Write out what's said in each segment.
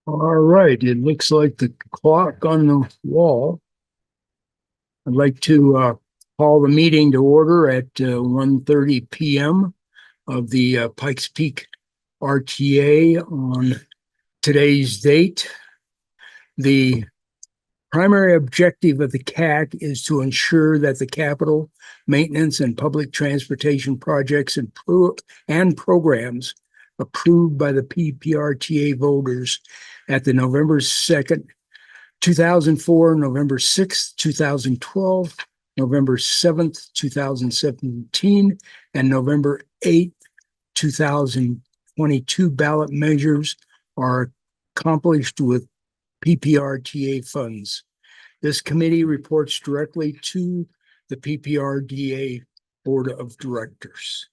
All right, it looks like the clock on the wall. I'd like to call the meeting to order at 1:30 p.m. of the Pikes Peak RTA on today's date. The primary objective of the CAC is to ensure that the capital, maintenance, and public transportation projects and programs approved by the PPRTA voters at the November 2nd, 2004, November 6th, 2012, November 7th, 2017, and November 8th, 2022 ballot measures are accomplished with PPRTA funds. This committee reports directly to the PPRTA Board of Directors.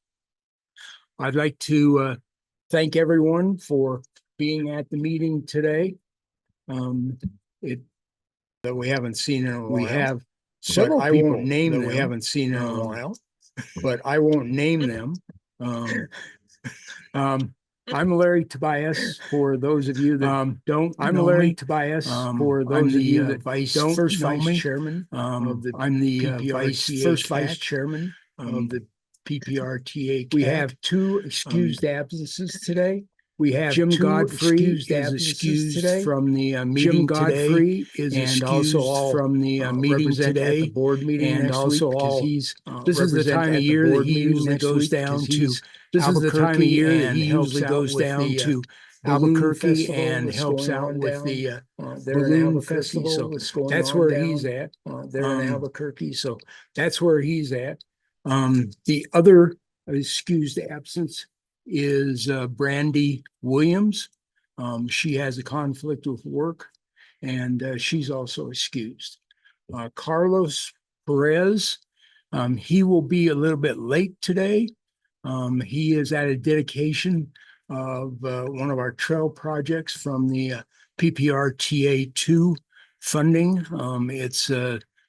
I'd like to thank everyone for being at the meeting today. That we haven't seen in a while. We have several people that we haven't seen in a while, but I won't name them. I'm Larry Tobias. For those of you that don't, I'm Larry Tobias. For those of you that don't, first vice chairman of the I'm the first vice chairman of the PPRTA. We have two excused absences today. We have Jim Godfrey is excused from the meeting today, and also from the meeting today, the board meeting, and also all he's. This is the time of year that he usually goes down to. This is the time of year that he usually goes down to Albuquerque and helps out with the balloon festival. So that's where he's at. There in Albuquerque. So that's where he's at. The other excused absence is Brandy Williams. She has a conflict with work, and she's also excused. Carlos Perez, he will be a little bit late today. He is at a dedication of one of our trail projects from the PPRTA 2 funding. It's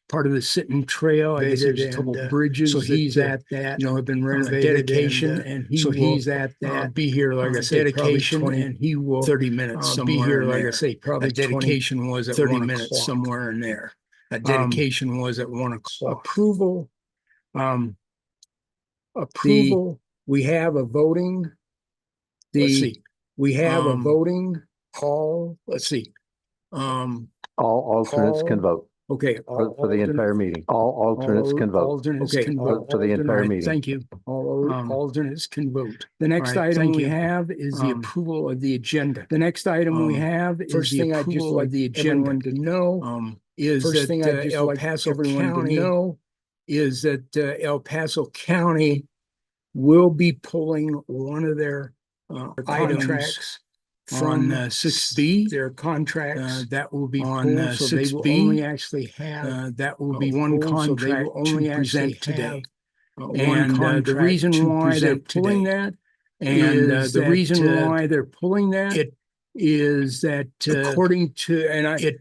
part of the Sitting Trail. I guess there's a couple bridges. So he's at that, have been renovated. Dedication, and he's at that. Be here, like I say, dedication, 20, and he will 30 minutes somewhere. Be here, like I say, probably dedication was at 30 minutes somewhere in there. That dedication was at 1 o'clock. Approval. We have a voting. We have a voting hall. Let's see. All alternates can vote. Okay, for the entire meeting. All alternates can vote. Alternates can vote for the entire meeting. Thank you. All alternates can vote. The next item we have is the approval of the agenda. The next item we have is the approval of the agenda. To know is that El Paso County is that El Paso County will be pulling one of their items from 6B, their contracts that will be on 6B. So they will only actually have that will be one contract so to present today. And the reason why they're pulling that, and the reason why they're pulling that, is that according to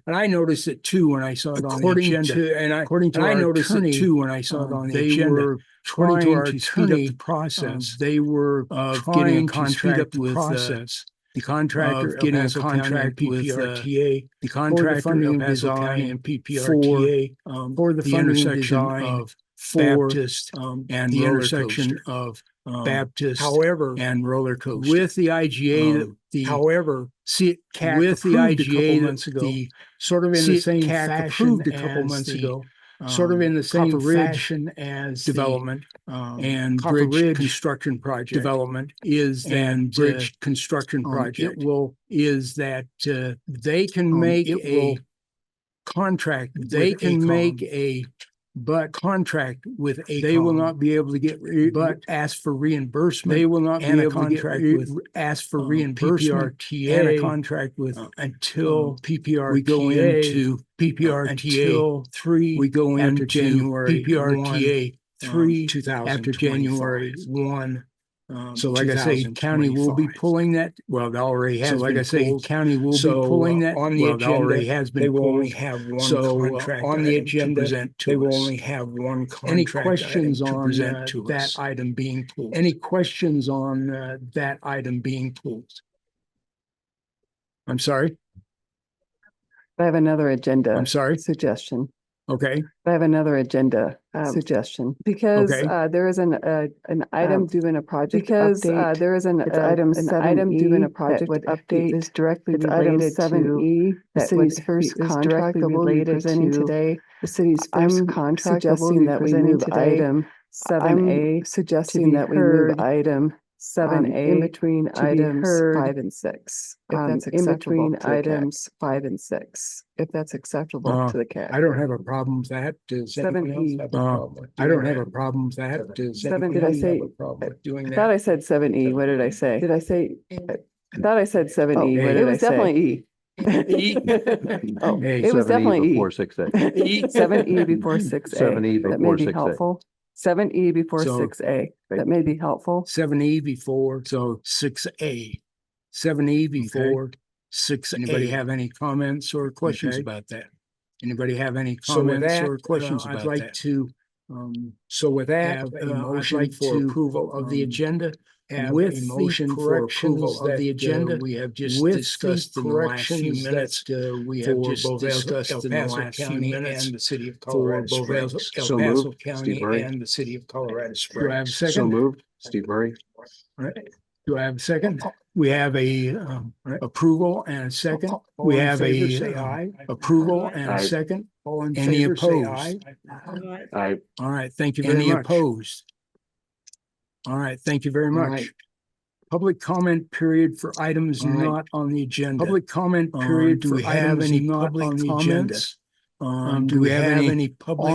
I noticed it too when I saw it on the agenda. According to I noticed it too when I saw it on the agenda. Trying to speed up the process. They were getting a contract with the contractor getting a contract with PPRTA, the contractor of design and PPRTA for the intersection of Baptist and the intersection of Baptist, however, and roller coaster with the IGA. However, see CAC with the IGA months ago, sort of in the same CAC approved a couple months ago. Sort of in the same fashion as development and bridge construction project development is and bridge construction project is that they can make a contract. They can make a contract with a. They will not be able to get but ask for reimbursement. They will not be able to get ask for reimbursement and a contract with until PPRTA. We go into PPRTA 3. We go into January PPRTA 3 after January 1. So like I say, county will be pulling that. Well, it already has. So like I say, county will be pulling that on the agenda. Already has been. They will only have one contract on the agenda. They will only have one contract. Any questions on that item being pulled? Any questions on that item being pulled? I'm sorry. I have another agenda. I'm sorry. Suggestion. Okay. I have another agenda suggestion because there is an item due in a project update. There is an item 7E due in a project would update is directly related to 7E. The city's first contract that we'll be presenting today. The city's first contract that we'll be presenting today. Item 7A. Suggesting that we move item 7A in between items 5 and 6. If that's acceptable in between items 5 and 6. If that's acceptable to the CAC. I don't have a problem with that. Does anyone else have a problem with I don't doing have that? a problem with that. Does Seven- anyone did I else say- have a problem with doing I that? thought I said 7E. What did I say? Did I say? I thought I said 7E. Oh, What it did I was say? definitely E. Oh, Hey, it was 7E definitely E. before 6A. 7E before 6A. 7E That may before be 6A. helpful. 7E before So- 6A. That may be helpful. 7E before, so 6A. 7E before 6A. Anybody have any comments or questions about that? Anybody have any comments or questions about that? I'd like to, so with that, have a motion for approval of the agenda. With a motion for approval of the agenda, we have just discussed in the last few minutes. We have just discussed in the last few minutes and the city of Colorado Springs. So moved. Steve Murray. And the city of Colorado Springs. Do I have a So second? moved. Steve Murray. All right. Do I have a second? We have a approval and a second. We have a approval and a Aye. second. All in favor, say aye. Aye. All right, thank you very much. Any opposed? All right, thank you very much. right. Public comment period for items All right. not on the agenda. Public comment period. Do we have any public comments? Do we have any public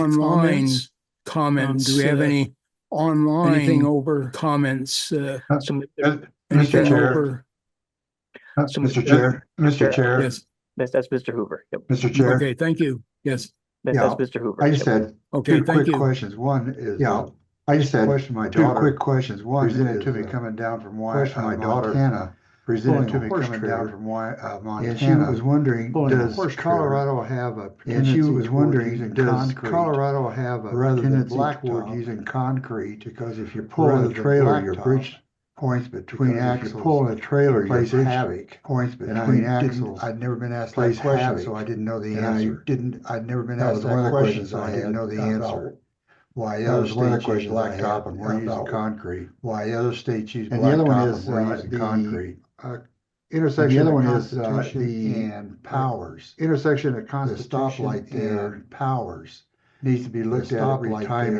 comments? Do we have any online anything over comments? Mr. Anything Chair. over? Mr. Chair, Mr. Chair, Yes. That's Mr. Hoover. Yep. Mr. Chair. Okay, thank you. Yes. That's Yeah, Mr. Hoover. I just Yep. had Okay, two thank quick you. questions. One is, I just had two quick questions. One presented to me coming down from Montana. Presented to me coming down from Montana. And she was wondering, does Colorado have a tendency toward using concrete? Because if you're pulling a trailer, your bridge points between axles. If you're pulling a trailer, your bridge points between axles. I'd never been asked that question, so I didn't know the answer. I'd never been asked that question, so I didn't know the answer. Why other states use blacktop and we're using concrete? Why other states use blacktop and we're using concrete? Intersection of Constitution and Powers. Intersection of Constitution and Powers needs to be looked at every time.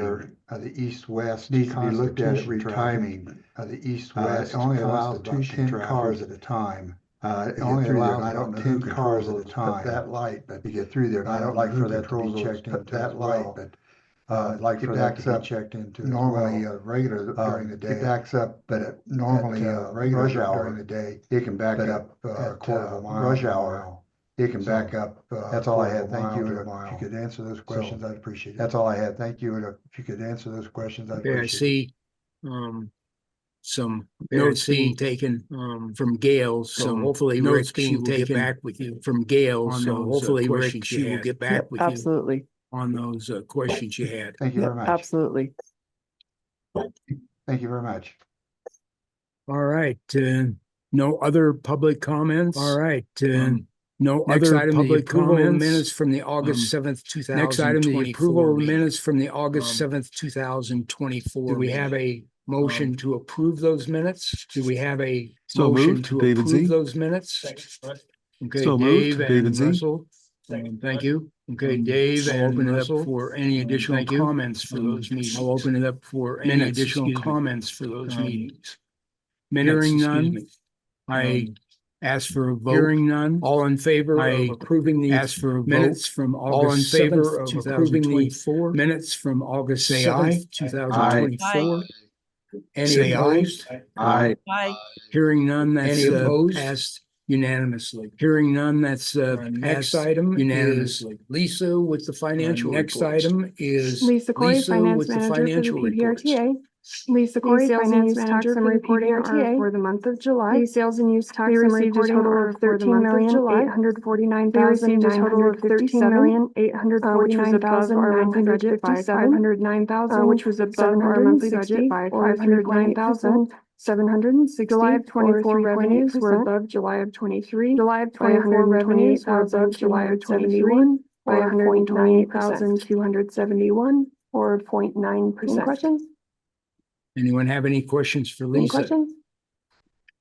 The east-west needs to be looked at every time. The east-west only allows about 10 cars at a time. It only allows about 10 cars at a time. That light, but to get through there, I don't like for that to be checked into that light, but like for that to be checked into normally regular during the day. It backs up, but normally regular rush hour during the day. It can back up a quarter of a mile. Rush hour. It can back up. That's all I had. Thank you. If you could answer those questions, I'd appreciate it. That's all I had. Thank you. And if you could answer those questions, I'd Okay, I appreciate it. see, some notes being taken, from Gail, so hopefully Rick, she will get back with you from Gail, so hopefully Rick, she will get back with you Absolutely. on those, questions you had. Thank you Yep, very much. absolutely. Thank you very much. All right, no other public comments? All right, no Next other item, public the approval of comments? minutes from the August 7th, 2024. next item, the approval of minutes from the August 7th, 2024. Do we have a motion to approve those minutes? Do we have a So motion moved, to David approve Z. those minutes? Okay, So moved, Dave David and Z. Russell. Thank you. Okay, Dave, I'll open it up for any additional Thank you. comments for those meetings. I'll open it up for any additional comments for those meetings. Hearing none, I ask for a vote. Hearing none, all in favor of approving the ask for minutes from August 7th, 2024. Minutes from August 7th, 2024. Any opposed? Aye. Hearing none, that's Any opposed? passed unanimously. Hearing none, that's next item unanimously. Lisa with the financial Next reports. Item is Lisa Corey, Finance with the Manager for the financial reports. PPRTA. Lisa Corey, Sales and Finance use tax Manager for summary the reporting are PPRTA. for the month of July. The sales and use tax They summary received a reporting total are of for the month of July. They received a total of $13,847,957, which was above our monthly budget by $509,000, which was above our monthly budget by $509,000, $760. July of 24 revenues were above July of 23. July of 24 revenues were above July of 21 by 128,271 or 0.9%. Any questions? Anyone have any questions for Lisa? Any questions?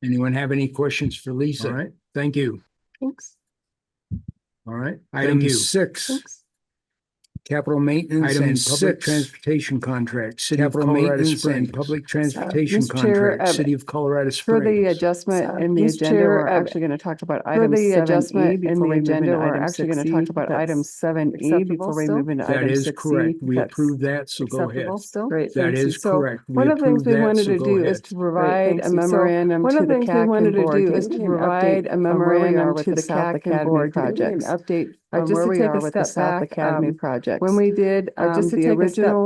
Anyone have any questions for Lisa? All right, thank you. Thanks. All right, item 6. Thanks. Capital maintenance and public transportation contract, City of Colorado Springs. Public transportation Mr. Chair, contract, City of Colorado For Springs. the adjustment in the agenda, we're actually going to talk about item 7E before we move into item 7E before we move into item 6E. That is correct. We approve that, so go ahead. Great. That is correct. One of the things we wanted to do is to provide a memorandum to the CAC board. Is to provide a memorandum to the CAC board projects. Update on where we are with the South Academy project. When we did the original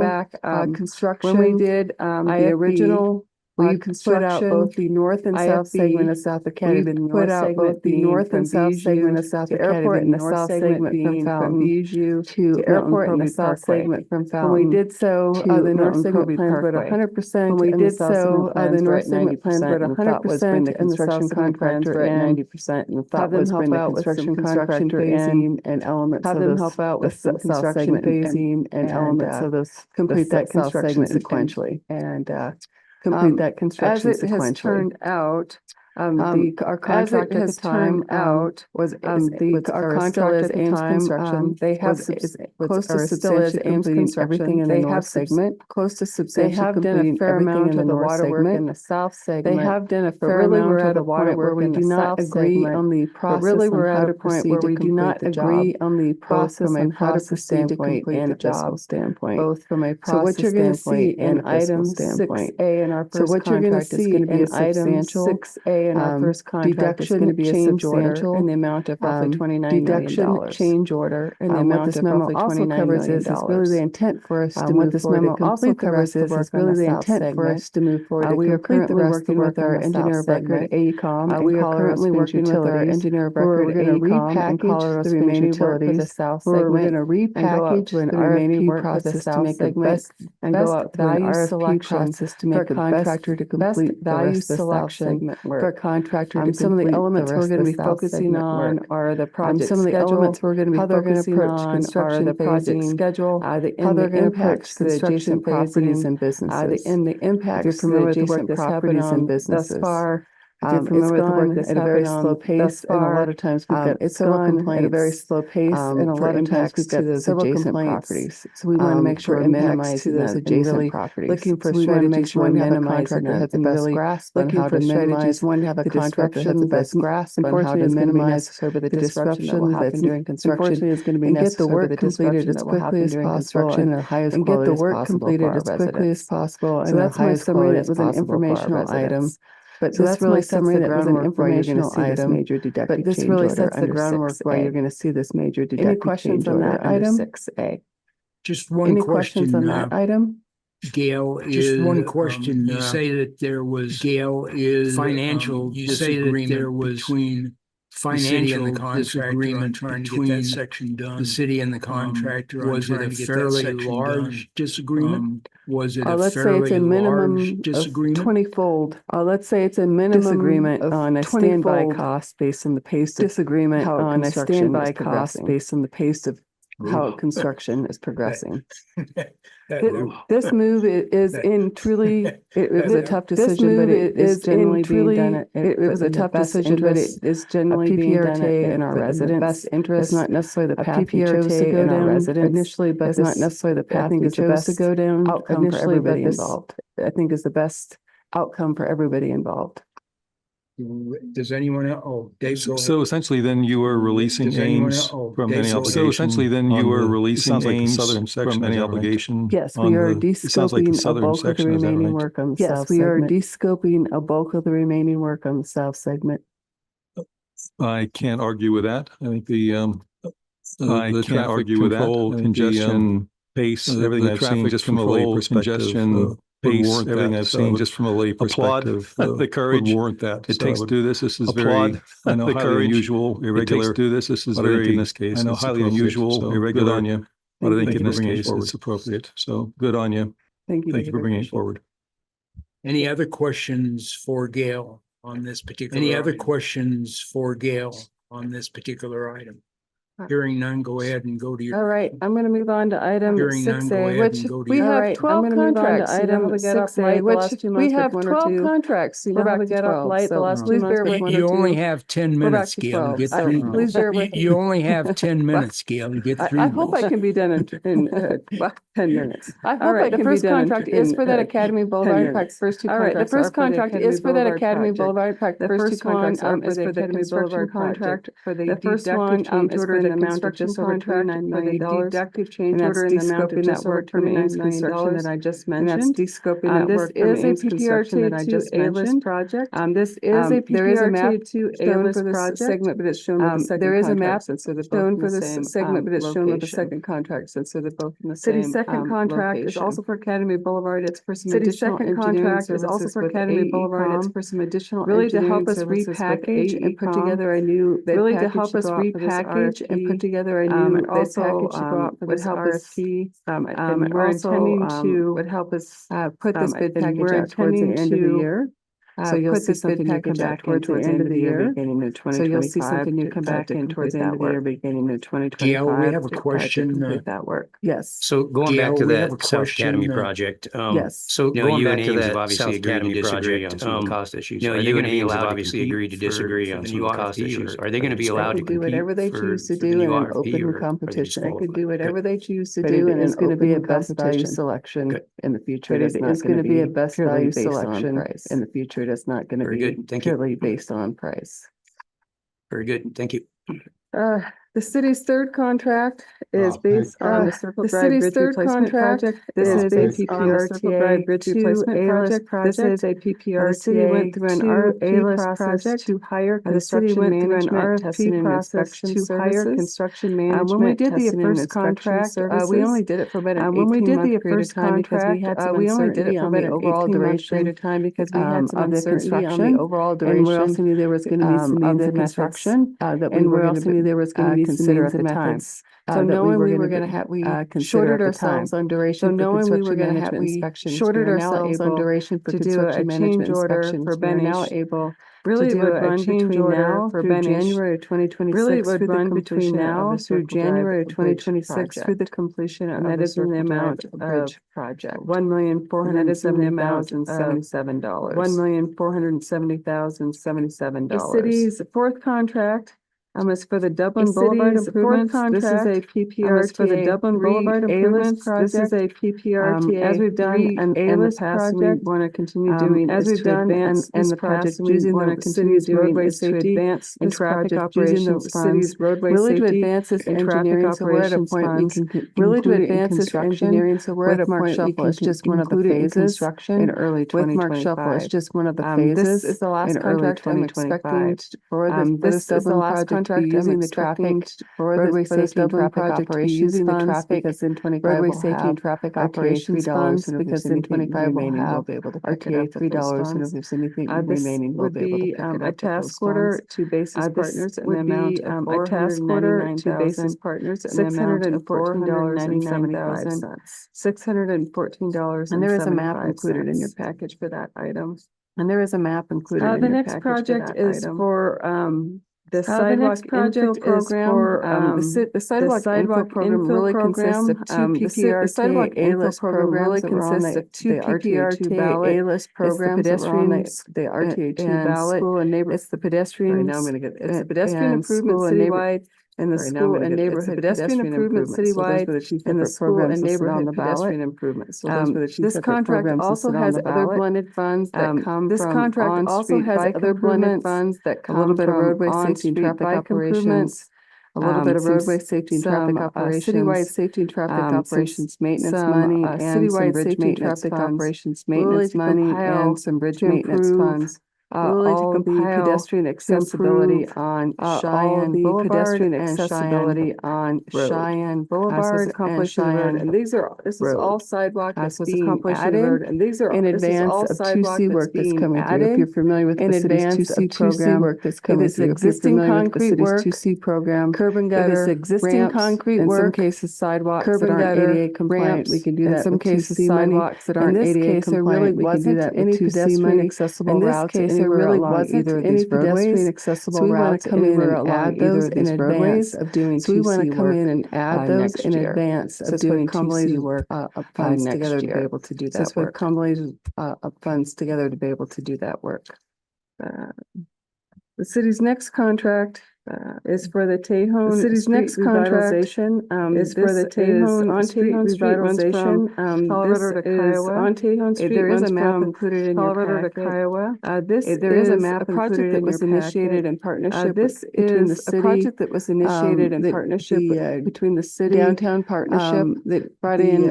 construction, when we did the original, we put out both the north and south segment of South Academy. We put out both the north and south segment of South Academy, and the south segment from Bijou to airport, and the south segment from Fountain. When we did so, the north segment plans were 100%. When we did so, the north segment plans were 100%, and the south segment plans were at 90%. And the thought was bring the construction contractor phasing and elements of those. Help them help out with the south segment phasing and elements of those. Complete that construction sequentially and complete that construction sequentially. As it has turned out, our contract at the time was our contract at the time. They have close to substantially completing everything in the north segment. Close to substantially completing everything in the water segment. In the south segment, they have done a fair amount of the water where we do not agree on the process. Really, we're at a point where we do not agree on the process from a process standpoint and a job standpoint. Both from a process standpoint and an item 6A in our first contract is going to be a substantial 6A. And our first contract is going to be a change order in the amount of roughly $29 million. Deduction change order in the amount of roughly $29 million. Is really the intent for us to move forward. What this memo also covers is really the intent for us to move forward. We are currently working with our engineer of record at AECOM. We are currently working with our engineer of record at AECOM and Colorado Springs Utilities for the south segment. We're going to repackage the remaining work for the south segment and go out through an RFP process to make a contractor to complete value selection for contractor to some of the elements we're going to be focusing on are the project some of the elements we're going to be focusing on are the project schedule, the impact to the adjacent properties and businesses, and the impact to the adjacent properties and businesses. Thus far, it's gone at a very slow pace, and a lot of times we've got several complaints at a very slow pace, and a lot of times we've got several adjacent properties. So we want to make sure we minimize those adjacent properties. Looking for strategies, one to have a contractor has the best grasp on how to minimize, one to have a contractor has the best grasp on how to minimize the disruption that will happen during construction. Unfortunately, it's going to be necessary to get the work completed as quickly as possible and get the work completed as quickly as possible. So that's my summary. That was an informational item. But so that's really summary that was an informational item. But this really sets the groundwork why you're going to see this major deductive. Any questions on that item? 6A. Just one question. Any questions on that item? Gail, just one question. You say that there was Gail is financial. You say that there was between financial and the disagreement trying to get that section done. The city and the contractor. Was it a fairly large disagreement? Was it a fairly large disagreement? 20-fold. Let's say it's a minimum disagreement on a standby cost based on the pace of disagreement on a standby cost based on the pace of how construction is progressing. This move is in truly, it was a tough decision, but it is generally being done. It was a tough decision, but it is generally being done in our residents' best interest. It's not necessarily the path we chose to go down initially, but it's not necessarily the path we chose to go down outcome for everybody involved. I think is the best outcome for everybody involved. Does anyone else? Oh, Dave. So essentially, then you are releasing aims from any obligation. So essentially, then you are releasing aims from any obligation. Yes, we are de-scoping a bulk of the remaining work on the south segment. Yes, we are de-scoping a bulk of the remaining work on the south segment. I can't argue with that. I think I can't argue with that. Congestion, pace, everything I've seen just from a lay perspective. Pace, everything I've seen just from a lay perspective. The courage warrant that. It takes to do this. This is very, I know, highly unusual, irregular. It takes to do this. This is very, in this case, I know, highly unusual, irregular on you. But I think in this case, it's appropriate. So good on you. Thank you. Thank you for bringing it forward. Any other questions for Gail on this particular? Any other questions for Gail on this particular item? Hearing none, go ahead and go to your. All right, I'm going to move on to item Hearing none, go 6A, ahead which and go to we your. have 12 contracts. Item 6A, which we have 12 contracts. We're back to 12. So please bear with me. You only have 10 minutes, Gail. Get through. Please bear with me. You only have 10 minutes, Gail, to get through. I hope I can be done in 10 minutes. I hope I can be done. The first contract is for that Academy Boulevard. In fact, first two contracts. All right, the first contract is for that Academy Boulevard. In fact, the first one is for the Academy Boulevard contract. For the first one is for the amount of just over $29 million. Deductive change order in the amount of just over $29 million that I just mentioned. That's descoping that work from Ames Construction that I just mentioned. Project. This is a PPRTA. There is a map to shown for this segment, but it's shown with the second. There is a map shown for this segment, but it's shown with the second contract, so they're both in the same. City second contract is also for Academy Boulevard. It's for some additional engineering services. Is also for Academy Boulevard. It's for some additional really to help us repackage and put together a new. Really to help us repackage and put together a new. And also would help us. We're intending to would help us put this bid package out towards the end of the year. So you'll see something new come back towards the end of the year, beginning of 2025. So you'll see something new come back in towards the end of the year, beginning of 2025. Gail, we have a question. That work. Yes. So going back to that South Academy project. Yes. So going back to that South Academy project, on some of the cost issues. You and Ames have obviously agreed to disagree on some of the cost issues. Are they going to be allowed to do whatever they choose to do in an open competition? They could do whatever they choose to do, and it's going to be a best value selection in the future. It is going to be a best value selection in the future. It's not going to be purely based on price. Very good. Thank you. The city's third contract is based on the Circle Drive Bridge Replacement Project. This is a PPRTA Bridge Replacement Project. This is a PPRTA. The city went through an RFP process to hire construction management, testing and inspection to hire construction management. When we did the first contract, we only did it for about an 18-month period of time because we had some uncertainty on the overall duration of the overall duration. And we also knew there was going to be some means of construction that we were also knew there was going to be consider at the time. So knowing we were going to have, we shorted ourselves on duration. So knowing we were going to have, we shorted ourselves on duration for construction management inspections. For Ben now able really to do would run between now through January of 2026. Really would run between now through January of 2026 through the completion, and that is in the amount of project $1,470,077. $1,470,077. The city's fourth contract. Is for the Dublin Boulevard improvements. This is a PPRTA for the Dublin Boulevard improvements project. This is a PPRTA as we've done and in the past. We want to continue doing as we've done and the project using the city's roadway safety advance and traffic operations funds. Really to advance this engineering. So we're at a point we can really to advance this engineering. So we're at a point we can just one of the phases in early 2025. With Mark Shuffle, it's just one of the phases. This is the last contract I'm expecting for this Dublin project. Using the traffic for roadway safety and traffic operations funds because in 25 roadway safety and traffic operations funds because in 25 we'll have RTA $3 and if there's anything remaining we'll be able to pick it up. A task order to basis partners in the amount of a task order to basis partners in the amount of $499,075. $614. And there is a map included in your package for that item. And there is a map included in your package. The next project is for the sidewalk infill program. The sidewalk infill program really consists of two PPRTA A-list programs. Really consists of two PPRTA A-list programs. The RTA2 ballot. School and neighborhood. It's the pedestrian. Now I'm going to get. It's the pedestrian improvement citywide. And the school and neighborhood pedestrian improvement citywide, and the school and neighborhood pedestrian improvements. So those were the two separate programs. This contract also has other blended funds that come from this contract also has other blended funds that come from a little bit of roadway safety and traffic operations. A little bit of roadway safety and traffic operations, citywide safety and traffic operations maintenance money, and citywide safety and traffic operations maintenance money, and some bridge maintenance funds. all the pedestrian accessibility on Cheyenne Boulevard and Cheyenne on Cheyenne Boulevard and Cheyenne. And this is all sidewalk that's being added. And these are in advance of 2C work that's coming through. If you're familiar with the city's 2C program, work that's coming through. Existing concrete work, 2C program, curb and gutter, existing concrete work, in some cases sidewalks that aren't ADA compliant. We can do that. In some cases sidewalks that aren't ADA compliant. We can do that with 2C money. In this case, there really wasn't any pedestrian accessible routes. So we want to come in and add those in advance of doing 2C work. So we want to come in and add those in advance of doing 2C work. Funds together to be able to do that work. Combination of funds together to be able to do that work. The city's next contract is for the Tejon. The city's next contract is for the Tejon on Street revitalization. Colorado to Kiowa. On Tejon Street. There is a map included in Colorado to Kiowa. There is a map project that was initiated in partnership. This is a project that was initiated in partnership between the city downtown partnership that brought in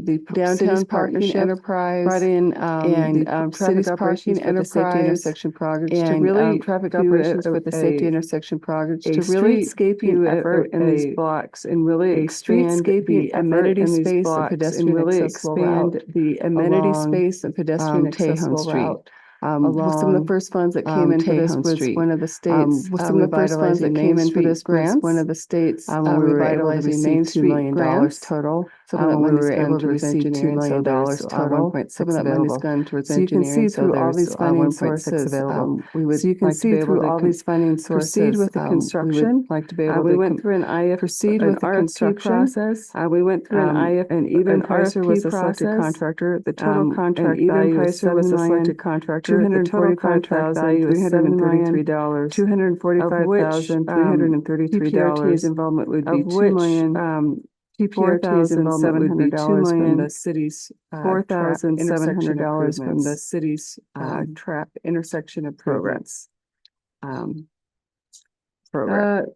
the downtown parking enterprise, brought in and traffic operations for the safety intersection project to really traffic operations with the safety intersection projects to really streetscaping effort in these blocks and really expand the amenity space and pedestrian accessible route the amenity space and pedestrian accessible route. Some of the first funds that came in for this was one of the states. Some of the first funds that came in for this grant, one of the states revitalizing Main Street $1 million total. Some of that money was able to receive $2 million total. Some of that money is gone towards engineering. So you can see through all these funding sources. So you can see through all these funding sources. Proceed with the construction. Like to be able to. We went through an IF. Proceed with the construction process. We went through an IF, and even Pricer was a selected contractor. The total contract value was $7 million. $245,333. PPRTA's involvement would be $2 million. PPRTA's involvement would be $2 million. The city's $4,700 from the city's trap intersection improvements. I'm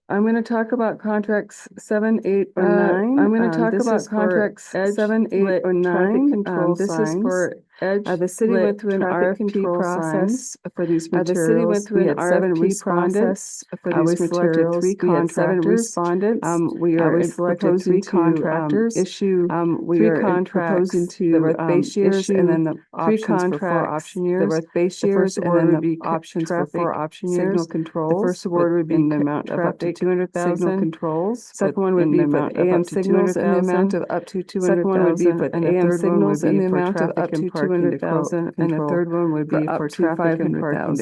going to talk about contracts 7, 8, or 9. I'm going to talk about contracts 7, 8, or 9. This is for Edge. The city went through an RFP process for these materials. The city went through an RFP process for these materials. We had 7 respondents. We selected 3 contractors. Issue 3 contracts that were base years, and then the options for 4 option years. The base years, and then the options for 4 option years. Signal controls. The first award would be in the amount of up to 200,000. Signal controls. Second one would be for AM signals in the amount of up to 200,000. Second one would be for AM signals in the amount of up to 200,000, and the third one would be for traffic and parking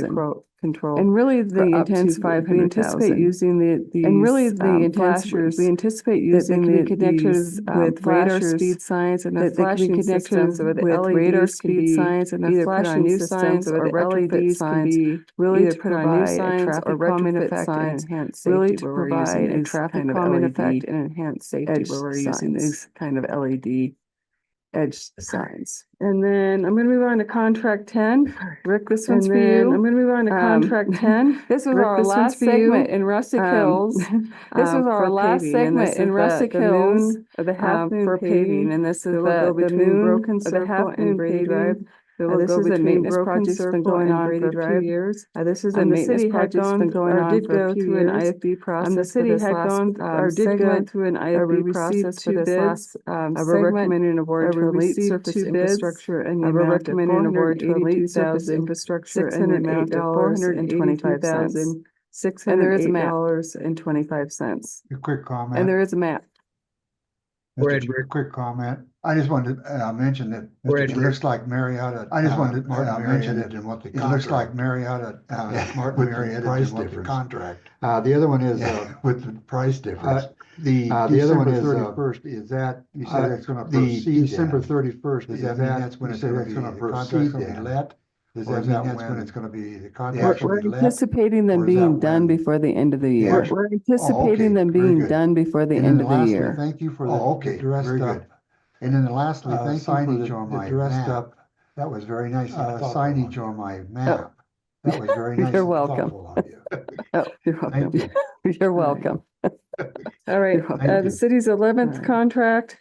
control. And really, we anticipate using flashers. We anticipate using the connectors with radar speed signs and the flashing systems with radar speed signs and the flashing systems or retrofit signs. Really to put on new signs or retrofit signs. Really to provide a traffic calming effect and enhance safety where we're using these kind of LED edge signs. And then I'm going to move on to contract 10. Rick, this one's for you. I'm going to move on to contract 10. This was our last segment in Rustic Hills. This was our last segment in Rustic Hills for paving. And this is the moon, Broken Circle, and Brady Drive. This is a maintenance project that's been going on for a few years. This is a maintenance project that's been going on for a few years. IFB process. The city had gone did go through an IFB process for this last we're recommending an award to Elite Surface Infrastructure and we're recommending an award to Elite Surface Infrastructure and the amount of $485.25. A quick comment. And there is a map. A quick comment. I just wanted to mention that it looks like Marietta. I just wanted to mention it and what the contract. It looks like Marietta Martin Marietta price difference contract. The other one is with the price difference. The other one is 31st. Is that you said it's going to proceed? December 31st. Does that mean that's when it's going to proceed? Let. Does that mean that's when it's going to be the contract? We're anticipating them being done before the end of the year. We're anticipating them being done before the end of the year. Thank you for the dressed up. And then lastly, thank you for the dressed up. That was very nice. Signage on my map. That was very nice. You're welcome. You're welcome. You're welcome. All right. The city's 11th contract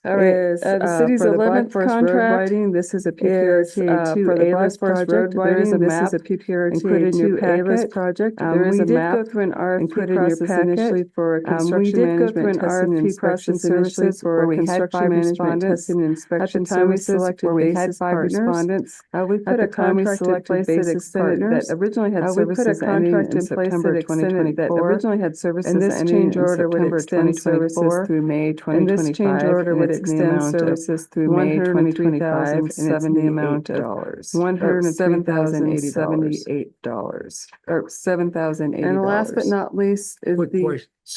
All right, the city's 11th contract. This is a PPRTA 2 A-list project. There is a map. This is a PPRTA 2 A-list project. There is a map. Go through an RFP process initially for construction management testing and inspection services where we had 5 respondents. Testing and inspection services where we had 5 respondents. We put a contract in place that originally had services ending in September 2024. And this change order would extend services through May 2025. And this change order would extend services through May 2025, and it's the amount of $107,078 or $7,080. And last but not least is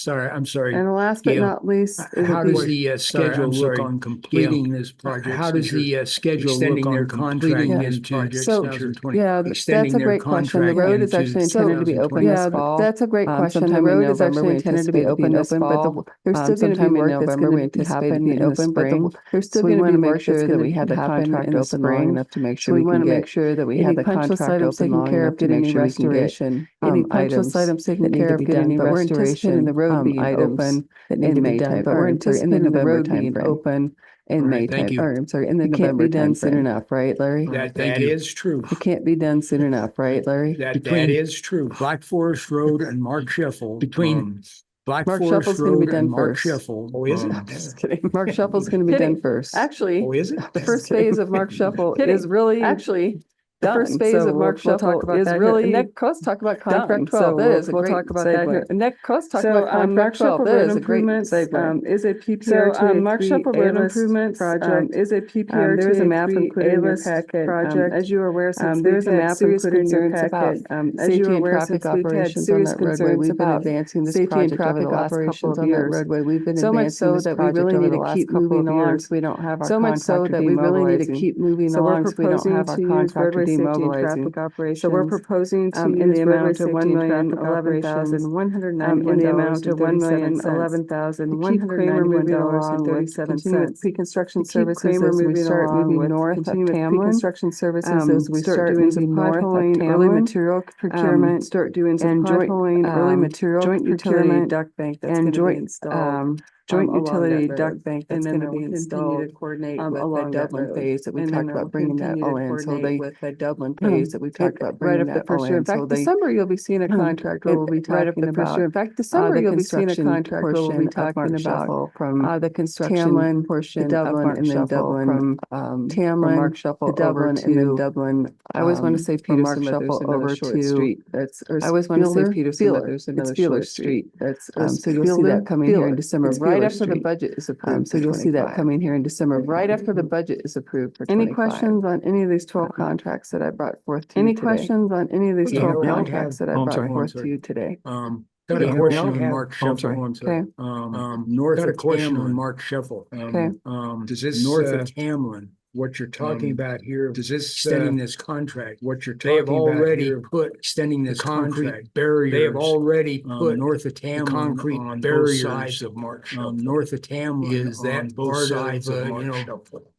I'm sorry. And last but not least is how does the schedule look on completing this project? How does the schedule look on completing this project? So, yeah, that's a great question. The road is actually intended to be open this fall. That's a great question. The road is actually intended to be open this fall, but there's still going to be work that's going to happen in the spring. There's still going to be work that's going to have the contract open long enough to make sure we want to make sure that we have the contract open long enough to make sure we can get any punch list items taken care of, get any restoration, the road being open that need to be done, but we're anticipating the road being open in May time, or I'm sorry, in the November. It can't be done soon enough, right, Larry? That is true. It can't be done soon enough, right, Larry? That is true. Black Forest Road and Mark Sheffel between Black Mark Forest Shuffle's going to Road be done and Mark first. Sheffel. Oh, is it? Just kidding. Mark Shuffle's going to be done first. Actually, oh, is it? the first phase of Mark Shuffle is really Actually, the first phase of Mark Shuffle is really. Next, talk about contract 12. That is a great. We'll talk about that here. Next, talk about contract 12. That is a great segue. Is a PPRTA Mark Shuffle road improvements project is a PPRTA. There's a map included in your packet. Project. As you are aware, since there's a map included in your packet. As you are aware, since we've had serious concerns we've been advancing this project over the last couple of years. We've been so much so that we really need to keep moving along. So we don't have our so much so that we really need to keep moving along. So we don't have our contractor demobilizing. So we're proposing to in the amount of $1,011,191 in the amount of $1,011,191.37. Pre-construction services as we start moving north of Tamlin. Pre-construction services as we start moving north of Tamlin. Early material procurement. Start doing some potholing, early material joint utility duct bank that's going to be installed. Joint utility duct bank that's going to be installed. Continue to coordinate with the Dublin phase that we talked about bringing that all in. So they with the Dublin phase that we talked about bringing that all in. In fact, December you'll be seeing a contract where we'll be talking about. In fact, December you'll be seeing a contract where we'll be talking about from the construction Tamlin portion, Dublin, and then Dublin from Tamlin, Mark Shuffle, Dublin, and then Dublin. I always want to say Peterson, but there's another short street. That's I always want to say Peterson, but there's another short street. That's so you'll see that coming here in December. Right after the budget is approved. So you'll see that coming here in December, right after the budget is approved for 25. Any questions on any of these 12 contracts that I brought forth to you today? Any questions on any of these 12 contracts that I brought forth to you today? Got a question on Mark Sheffel. Okay. North of Tamlin, Mark Sheffel. Okay. Does this north of Tamlin? What you're talking about here, does this extending this contract? What you're talking about already here, put extending this concrete barriers. They have already put north of Tamlin concrete on barriers both sides of Mark Shuffle. North of Tamlin is that both sides of Mark Shuffle.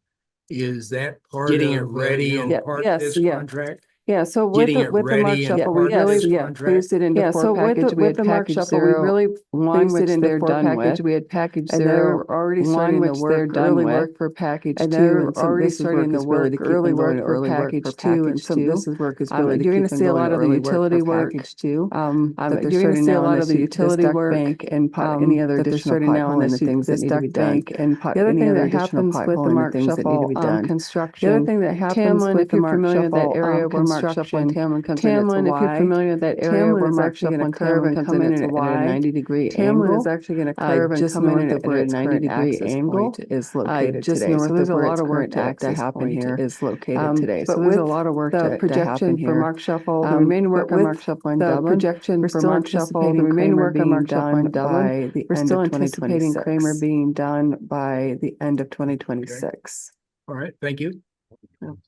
Is that part getting it ready and part of this contract? Yeah, so with the Mark Shuffle, we really phased it into four package. We had package zero, we really phased it into four package. We had package zero, already starting the work, early work for package two, and already starting the work, early work for package two, and some this is work is really to keep them going. You're going to see a lot of the utility work. You're going to see a lot of the utility work and any other additional pipeline and things that need to be done. And any other additional pipeline and things that need to be done. Construction. The other thing that happens with the Mark Shuffle area where Mark Shuffle and Tamlin comes in, Tamlin, if you're familiar with that area where Mark Shuffle and curve and comes in at a 90-degree angle. Tamlin is actually going to curve and come in at where a 90-degree angle is located just north of where its current access happen here is located today. So there's a lot of work to happen here. For Mark Shuffle, the remaining work on Mark Shuffle and Dublin, projection for Mark Shuffle, the remaining work on Mark Shuffle and Dublin, we're still anticipating Kramer being done by the end of 2026. All right, thank you.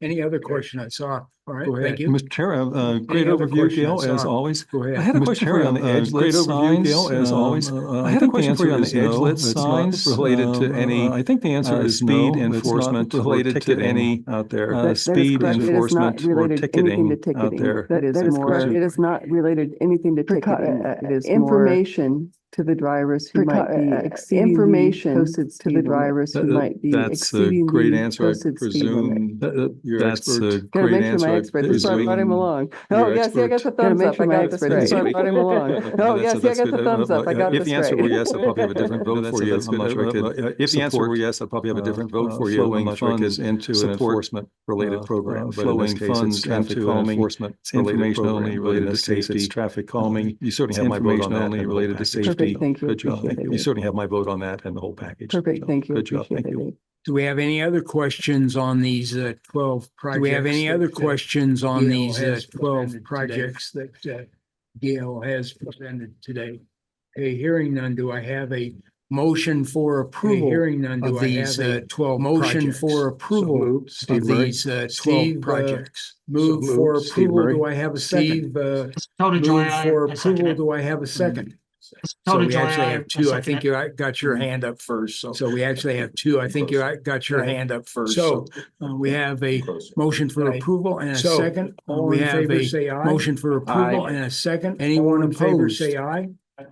Any other question I saw? All right, thank you. Mr. Chair, great Any other overview, question Gail, I as saw? always. Go ahead. I had a Mr. question for you on the edge lit signs. Gail, as always. I had a question for you on the edge lit signs related to any. I think the answer is speed enforcement related to any out there. Speed enforcement or ticketing out there. That is correct. It is not related anything to ticketing. It is information to the drivers who might be exceeding information to the drivers who might be exceeding. That's a great answer. I presume that's a great answer. That's why I brought him along. Oh, yes, I got the thumbs up. I got this right. That's why I brought him along. Oh, yes, I got the thumbs up. I got this right. If the answer were yes, I'll probably have a different vote for you. I'm not sure I could. If the answer were yes, I'll probably have a different vote for you. Flowing funds into an enforcement-related program. Flowing funds into an enforcement-related only related to safety, traffic calming. You certainly have my vote on that. Only related to safety. Perfect, thank you. Good job. You certainly have my vote on that and the whole package. Perfect, thank you. Good job. Thank you. Do we have any other questions on these 12 projects? Do we have any other questions on these 12 projects that Gail has presented today? Okay, hearing none, do I have a motion for approval? Hearing none, do I have a 12 motion for approval of these 12 projects? Move for approval. Do I have a second? Move for approval. Do I have a second? So we actually have two. I think you got your hand up first. So we actually have two. I think you got your hand up first. So we have a motion for approval and a second. We have a motion for approval and a second. Anyone in favor say aye.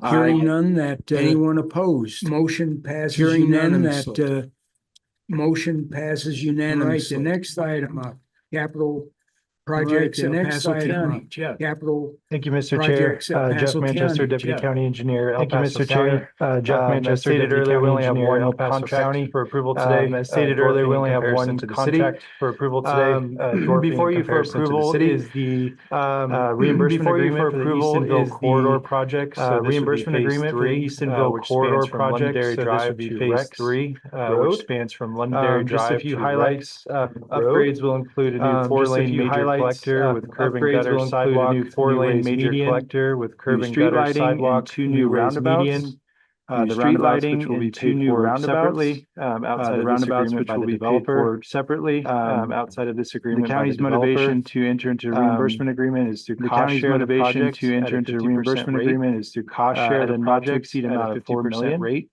Hearing none, that anyone opposed. Motion passes. Hearing none, that motion passes unanimously. The next item, capital projects in Pasco County. Capital. Thank you, Mr. Chair. Jeff Manchester, Deputy County Engineer. Thank you, Mr. Chair. Jeff Manchester, stated earlier, we only have one contract for approval today. As stated earlier, we only have one contract for approval today. Before you for approval is the reimbursement agreement for the Eastonville corridor project. Reimbursement agreement for the Eastonville corridor project. So this would be phase 3, which spans from Londonderry Drive. Just a few highlights. Upgrades will include a new 4-lane major collector with curb and gutter sidewalk, new 4-lane major collector with curb and gutter sidewalk, 2 new roundabouts. The street lighting which will be paid for separately outside of roundabouts which will be paid for separately outside of this agreement. The county's motivation to enter into a reimbursement agreement is through cost share. The motivation to enter into a reimbursement agreement is through cost share of the project exceed amount of 4% rate.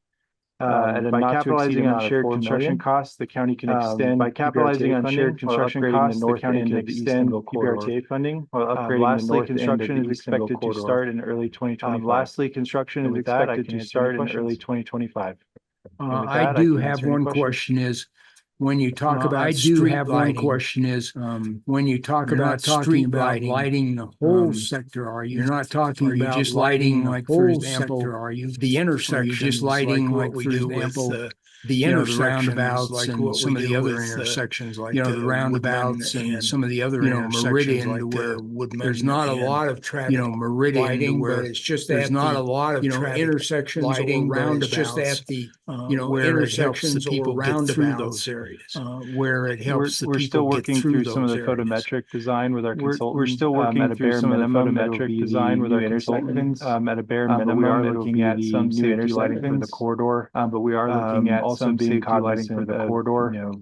By capitalizing on shared construction costs, the county can extend by capitalizing on shared construction costs, the county can extend PPRTA funding while upgrading the north construction is expected to start in early 2025. Lastly, construction is expected to start in early 2025. I do have one question is when you talk about I do have one question is when you talk about lighting the whole sector, are you? You're not talking about just lighting like for example, are you the intersection? Just lighting like we do with the roundabouts and some of the other intersections, like the roundabouts and some of the other intersections, like where there's not a lot of traffic, Meridian lighting, but it's just there's not a lot of intersections lighting, roundabouts, just at the where intersections or people get through those areas, where it helps the people. We're still working through some of the photometric design with our consultants. We're still working through some of the photometric design with our consultants. At a bare minimum, we are looking at some safety lighting for the corridor, but we are looking at also being cognizant of the corridor,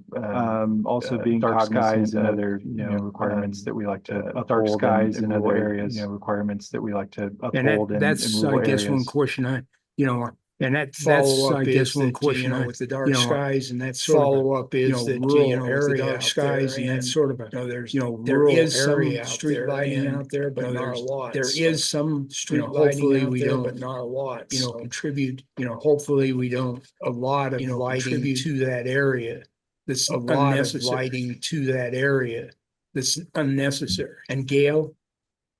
also being dark skies and other requirements that we like to dark skies and other areas, requirements that we like to uphold. And that's I guess one question and that's I guess one question with the dark skies, and that follow up is that with the dark skies and that sort of there's there is some street lighting out there, but not a lot. There is some street lighting out there, but not a lot. Contribute. Hopefully we don't a lot of lighting to that area. That's a lot of lighting to that area. That's unnecessary. And Gail.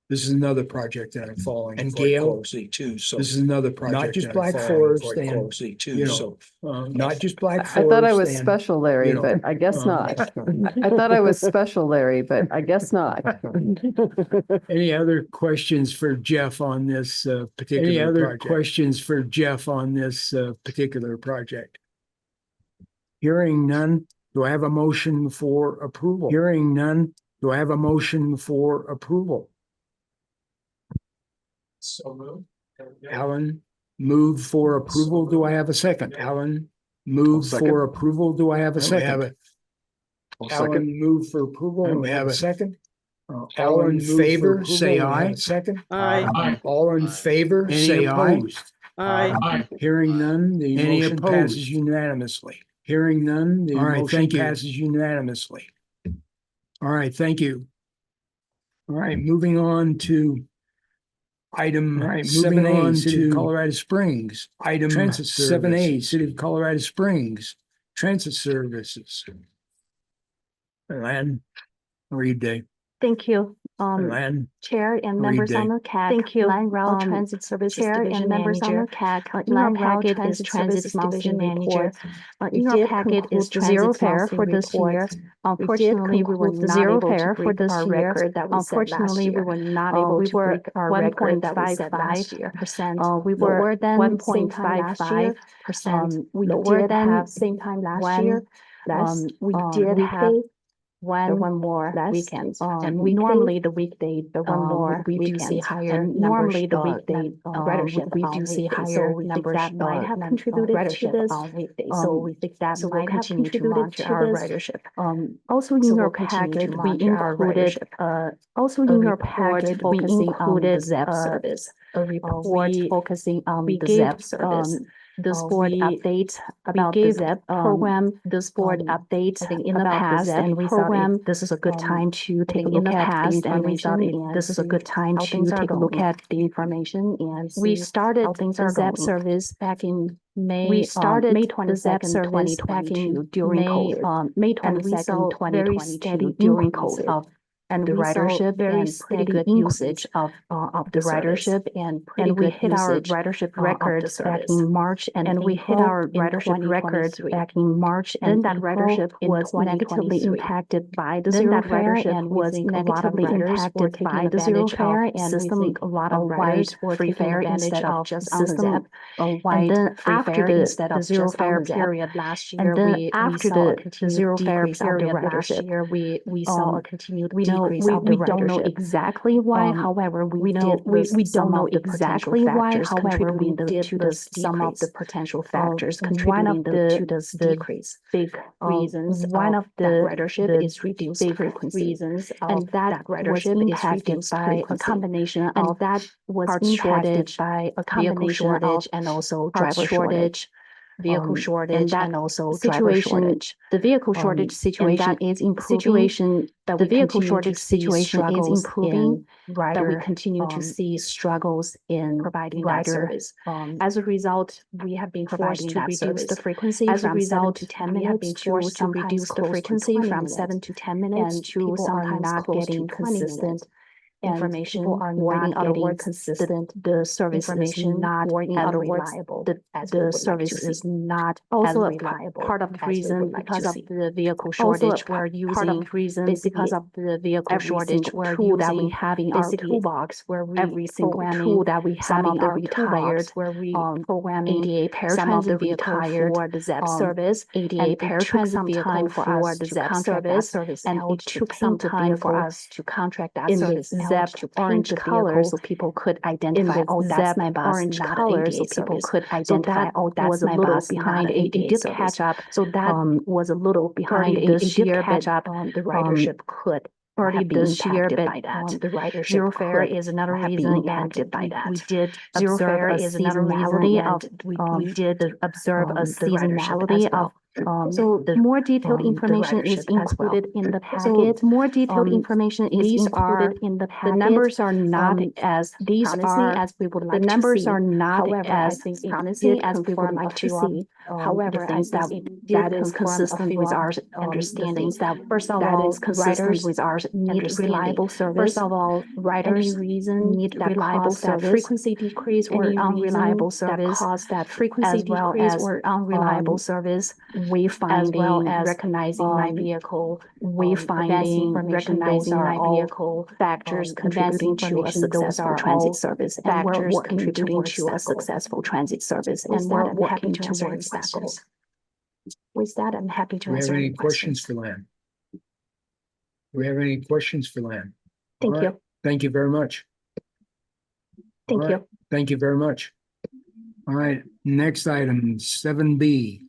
This is another project that I'm following and Gail closely too. So this is another project, not just Black Forest and closely too. Not just Black Forest. I thought I was special, Larry, but I guess not. I thought I was special, Larry, but I guess not. Any other questions for Jeff on this particular? Any other questions for Jeff on this particular project? Hearing none. Do I have a motion for approval? Hearing none. Do I have a motion for approval? So moved. Alan, move for approval. Do I have a second? Alan, move for approval. Do I have a second? Alan moved for approval, and we have a second. All in favor, say aye. Second. Aye. All in favor, say aye. Aye. Hearing none, the motion passes unanimously. Hearing none, the motion passes unanimously. All right, thank you. All right, moving on to item 7A, City of Colorado Springs. Item 7A, City of Colorado Springs, transit services. Lan, how are you, Dave? Thank you, Lan, Chair and How are you, members on Dave? the CAC. Thank you, Line Rail Transit Services Chair Division and members on Manager. the CAC. In our Line Rail packet is Transit Division Manager. In our packet is the zero fare for this year. Unfortunately, we were not able to break our record that we set last year. We were not able to break our record that we set last year. We were lower than 1.55%. We did have same time last year. We did have one more weekend. And we normally the weekday, the one more we do see higher normally the weekday ridership. We do see higher numbers that might have contributed to this. So we think that might have contributed to our ridership. Also in your packet, we included also in your packet we included ZEP service. A report focusing on the ZEP service. This board update about the ZEP program, this board update in the past, and we thought this is a good time to take a look at the information, and this is a good time to take a look at the information. And we started the ZEP service back in May. We started May 22nd, 2022 during COVID. May 22nd, 2022 during COVID. And the ridership very pretty good usage of the ridership and we hit our ridership record back in March and we hit our ridership record back in March and that ridership was negatively impacted by the zero fare and was negatively impacted by the zero fare and we think a lot of riders were free fare instead of just system and then after the zero fare period last year we saw the zero fare period last year we saw a continued decrease of the ridership. We don't know exactly why. However, we don't know exactly why. However, we did some of the potential factors contributing to this decrease. Big reasons. One of the ridership is reduced frequency, and that ridership is reduced by a combination of that was impacted by a combination shortage and also driver shortage. Vehicle shortage and also driver shortage. The vehicle shortage situation is improving. The vehicle shortage situation is improving. That we continue to see struggles in providing rider service. As a result, we have been forced to reduce the frequency from 7 to 10 minutes. We have been forced to reduce the frequency from 7 to 10 minutes, and to sometimes not getting consistent information are not getting consistent. The service is not as reliable. The service is not also as reliable. Part of the reason because of the vehicle shortage we're using. Part of the reason because of the vehicle shortage we're using that we have in our toolbox where we every single tool that we have in our retired where we programming ADA paratransit vehicle for the ZEP service. ADA paratransit vehicle for the ZEP service, and it took some time for us to contract that service. ZEP orange color so people could identify, oh, that's my bus, orange color so people could identify, oh, that's my bus behind ADA. It did catch up, so that was a little behind this year, but the ridership could already this year, but the ridership zero fare is another reason impacted by that. We did zero fare is another reason of we did observe a seasonality of so the more detailed information is included in the packet. So more detailed information is included in the packet. The numbers are not as promising as we would like to see. The numbers are not as promising as we would like to see. However, things that is consistent with our understanding. That first of all, riders with our need reliable service. First of all, riders need reliable service. Frequency decrease or unreliable service that cause that frequency decrease or unreliable service. Wayfinding, as well as recognizing my vehicle, wayfinding, recognizing my vehicle, factors contributing to a successful transit service, factors contributing to a successful transit service, and we're working towards that goal. With that, I'm happy to answer any questions for Lan. Do we have any questions for Lan? Thank you. Thank you very much. Thank you. Thank you very much. All right, next item, 7B.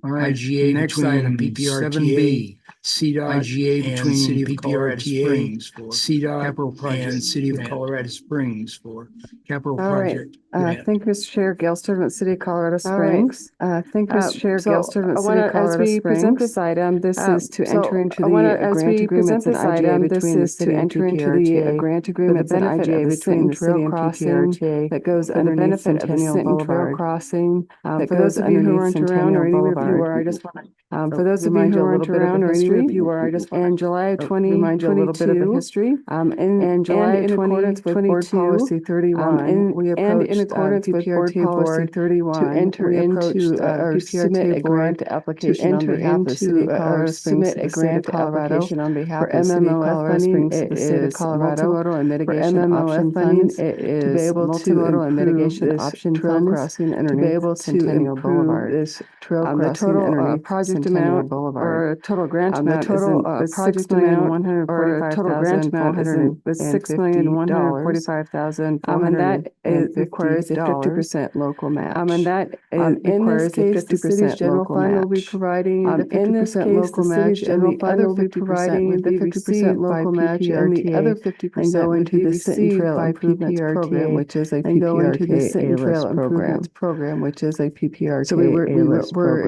All right, IGA next item, PPRTA CDOT, IGA between City of PPRTA, CDOT, capital project, and City of Colorado Springs for capital All right. project. Thank you, Mr. Chair. Gail Sturtevant, City of Colorado Springs. Thank you, Mr. Chair. Gail Sturtevant, City of Colorado Springs. As we present this item, this is to enter into the grant agreements and IGA between the city and PPRTA. Grant agreements and IGA between the city and PPRTA that goes underneath Centennial Boulevard. Crossing. For those of you who aren't around, or any of you are, I just want to. For those of you who aren't around, or any of you are, I just want to. In July of 2022, a little bit of a history. In July of 2022, Board Policy 31, we approached in accordance with Board Policy 31 to enter into or submit a grant application on behalf of the City of Colorado Springs, submit a grant application on behalf of the City of Colorado Springs, the State of Colorado, multimodal and mitigation option funds. It is to be able to multimodal and mitigation option trail crossing underneath to be able Centennial Boulevard. This trail crossing underneath project amount or total grant amount. The total project amount or total grant amount is $6,145,400. And that requires a 50% local match. And that in this case, the city's general fund will be providing the 50% local match, and the other 50% the 50% local match, and the other 50% go into the Sit and Trail Improvements Program, which is a PPRTA program, which is a PPRTA. So we were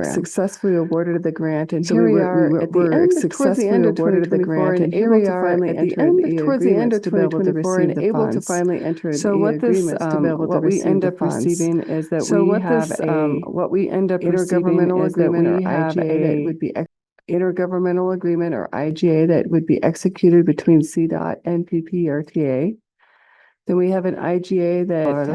successfully awarded the grant, and here we are at the end, towards the end of 2024, and here we are at the end, towards the end of 2024, and able to finally enter the agreements to be able to receive the funds. Receiving is that we have what we end up intergovernmental agreement or IGA that would be intergovernmental agreement or IGA that would be executed between CDOT and PPRTA. Then we have an IGA that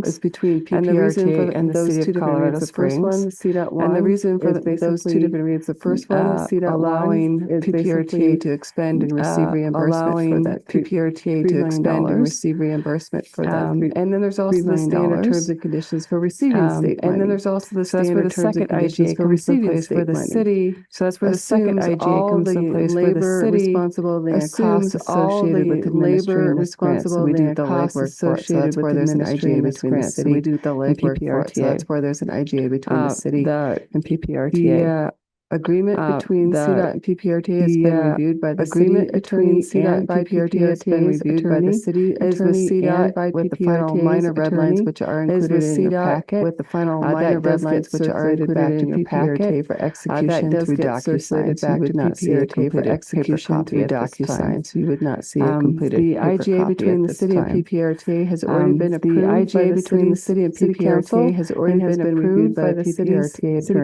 is between PPRTA and the City of Colorado Springs. The first one, CDOT one, and the reason for those two different reads, the first one, CDOT allowing PPRTA to expend and receive reimbursement for that PPRTA to expend and receive reimbursement for that. And then there's also the standard terms and conditions for receiving state money. And then there's also the standard terms and conditions for receiving state money. City. So that's where the second IGA comes in place, where the city responsibility and costs associated with administering this grant. So we do the costs associated with there's an IGA between the city and PPRTA. So that's where there's an IGA between the city and PPRTA. Agreement between CDOT and PPRTA has been reviewed by the agreement between CDOT and PPRTA has been reviewed by the city attorney and by with the final minor red lines which are included in your packet. With the final minor red lines which are included in your packet for execution through DocuSign. So you would not see a completed execution through DocuSign. So you would not see a completed the IGA between the city and PPRTA has already been approved. The IGA between the city and PPRTA has already been approved by the city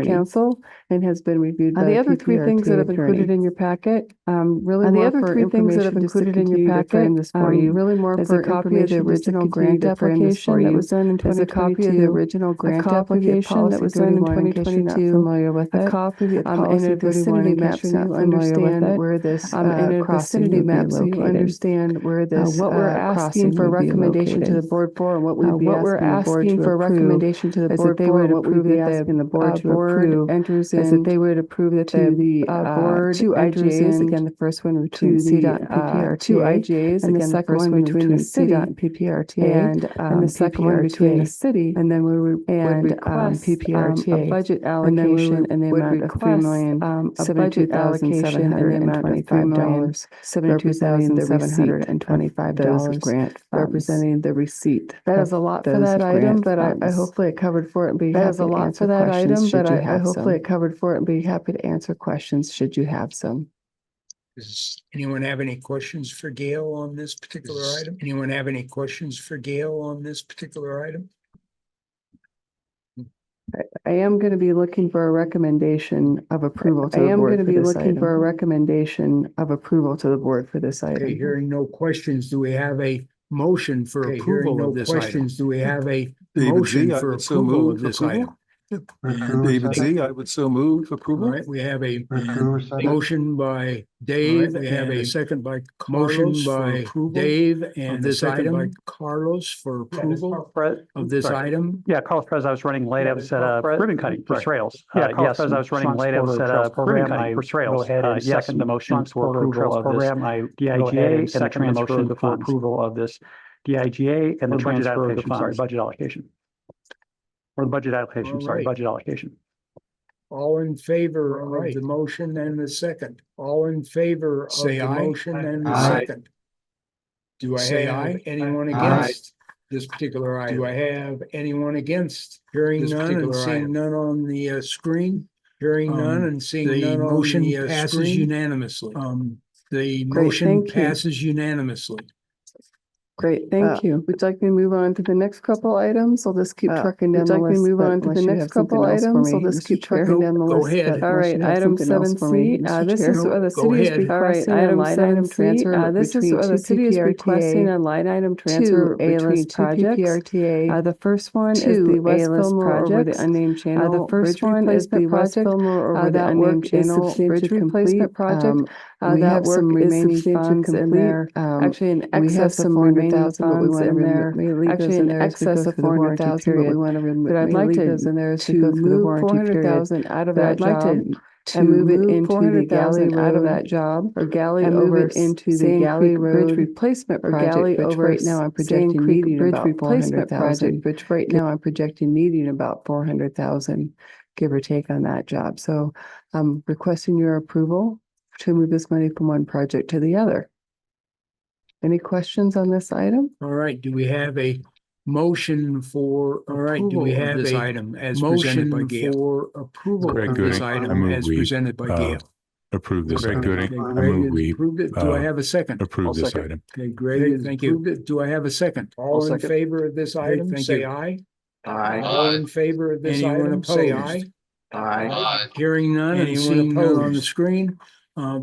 council and has been reviewed. The other three things that have included in your packet, really more for information included in your packet, this for you, really more for a copy of the original grant application that was done in 2022. Is a copy of the original grant application that was done in 2022. Familiar with it? A copy of the policy vicinity map, so you understand where this vicinity map, so you understand where this what we're asking for recommendation to the board for, and what we'd be asking for recommendation to the board for, and what we'd be asking the board to approve enters in, is that they would approve that the board two IGAs, again, the first one between CDOT and PPRTA, two IGAs, and the second one between the CDOT and PPRTA, and the second one between the city, and then we would request PPRTA a budget allocation in the amount of $3,072,725 grant representing the receipt. That is a lot for that item, but I hopefully it covered for it and be happy to answer questions should you have some. Hopefully it covered for it and be happy to answer questions should you have some. Does anyone have any questions for Gail on this particular item? Anyone have any questions for Gail on this particular item? I am going to be looking for a recommendation of approval to the board. I am going to be looking for a recommendation of approval to the board for this item. Okay, hearing no questions, do we have a motion for approval of this item? Do we have a motion for approval of this item? David Z, I would so move approval. All right, we have a motion by Dave. We have a second by Carlos Dave, and the second by Carlos for approval of this item. Yeah, Carlos Perez, I was running late. I was at ribbon cutting for trails. Yeah, Carlos Perez, I was running late. I was at ribbon cutting for trails. Second the motion for approval of this DIGA, and second the motion for approval of this DIGA and the transfer of the funds. Sorry, budget allocation. Or the budget allocation, sorry, budget allocation. All in favor of the motion and the second. All in favor of the motion and the second. Do I have anyone against this particular item? Do I have anyone against? Hearing none and seeing none on the screen. Hearing none and seeing none on the screen. The motion passes unanimously. The motion passes unanimously. Great, thank you. Would you like me to move on to the next couple items? I'll just keep trucking down the list. Would you like me to move on to the next couple items? I'll just keep trucking down the list. Go ahead. All right, item 7C, this is the city is requesting a line item transfer. This is the city is requesting a line item transfer between two PPRTA. The first one is the West Fillmore over the unnamed channel. The first one is the West Fillmore over the unnamed channel bridge replacement project. We have some remaining funds in there. Actually, in excess of $400,000 in there. Actually, in excess of $400,000, but we want to remove. But I'd like to move $400,000 out of that job and move it into the Galley out of that job, or Galley over into the Galley Road bridge replacement project, which right now I'm projecting needing about $400,000. Which right now I'm projecting needing about $400,000, give or take, on that job. So I'm requesting your approval to move this money from one project to the other. Any questions on this item? All right, do we have a motion for approval of this item as presented by Gail? For approval of this item as presented by Gail. Approve this item. Greg has approved it. Do I have a second? Approve this item. Okay, Greg has approved it. Do I have a second? All in favor of this item, say aye. Aye. All in favor of this item, say aye. Aye. Hearing none and seeing none on the screen.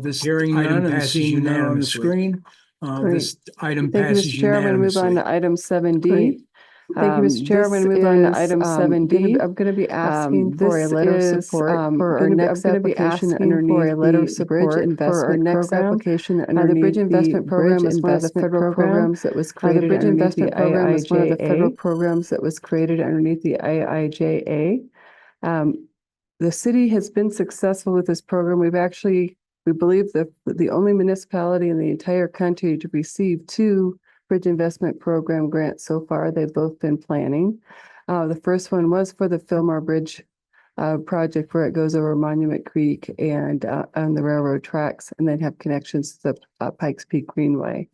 This hearing none and seeing none on the screen. This item passes unanimously. Thank you, Mr. Chair. I'm going to move on to item 7D. Thank you, Mr. Chair. I'm going to move on to item 7D. I'm going to be asking for a letter of support for our next application underneath the Bridge Investment Program. The Bridge Investment Program is one of the federal programs that was created. The Bridge Investment Program is one of the federal programs that was created underneath the IIJA. The city has been successful with this program. We believe the only municipality in the entire country to receive 2 Bridge Investment Program grants so far. They've both been planning. The first one was for the Fillmore Bridge project, where it goes over Monument Creek and on the railroad tracks, and then have connections to the Pikes Peak Greenway.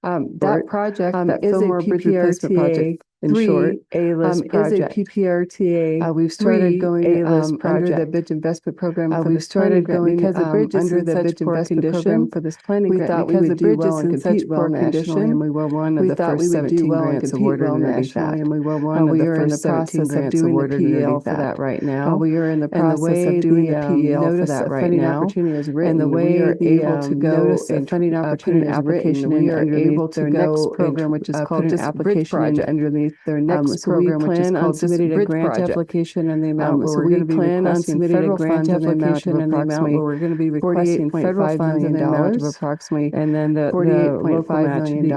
That project, that Fillmore Bridge Replacement Project, in short, A-list project, is a PPRTA. We've started going A-list under the Bridge Investment Program. We've started going because the bridge is in such poor condition for this planning grant. We thought we would do well and compete well nationally, and we were one of the first 17 grants awarded underneath that. And we were one of the first 17 grants awarded underneath that right now. We are in the process of doing the PEL for that right now. And the way we are able to go and funding opportunity application, we are able to go program, which is called just application underneath their next program, which is called submitting a grant application, and the amount where we're going to be requesting federal funds in the amount of approximately we're going to be requesting federal funds in the amount of approximately, and then the $48.5 million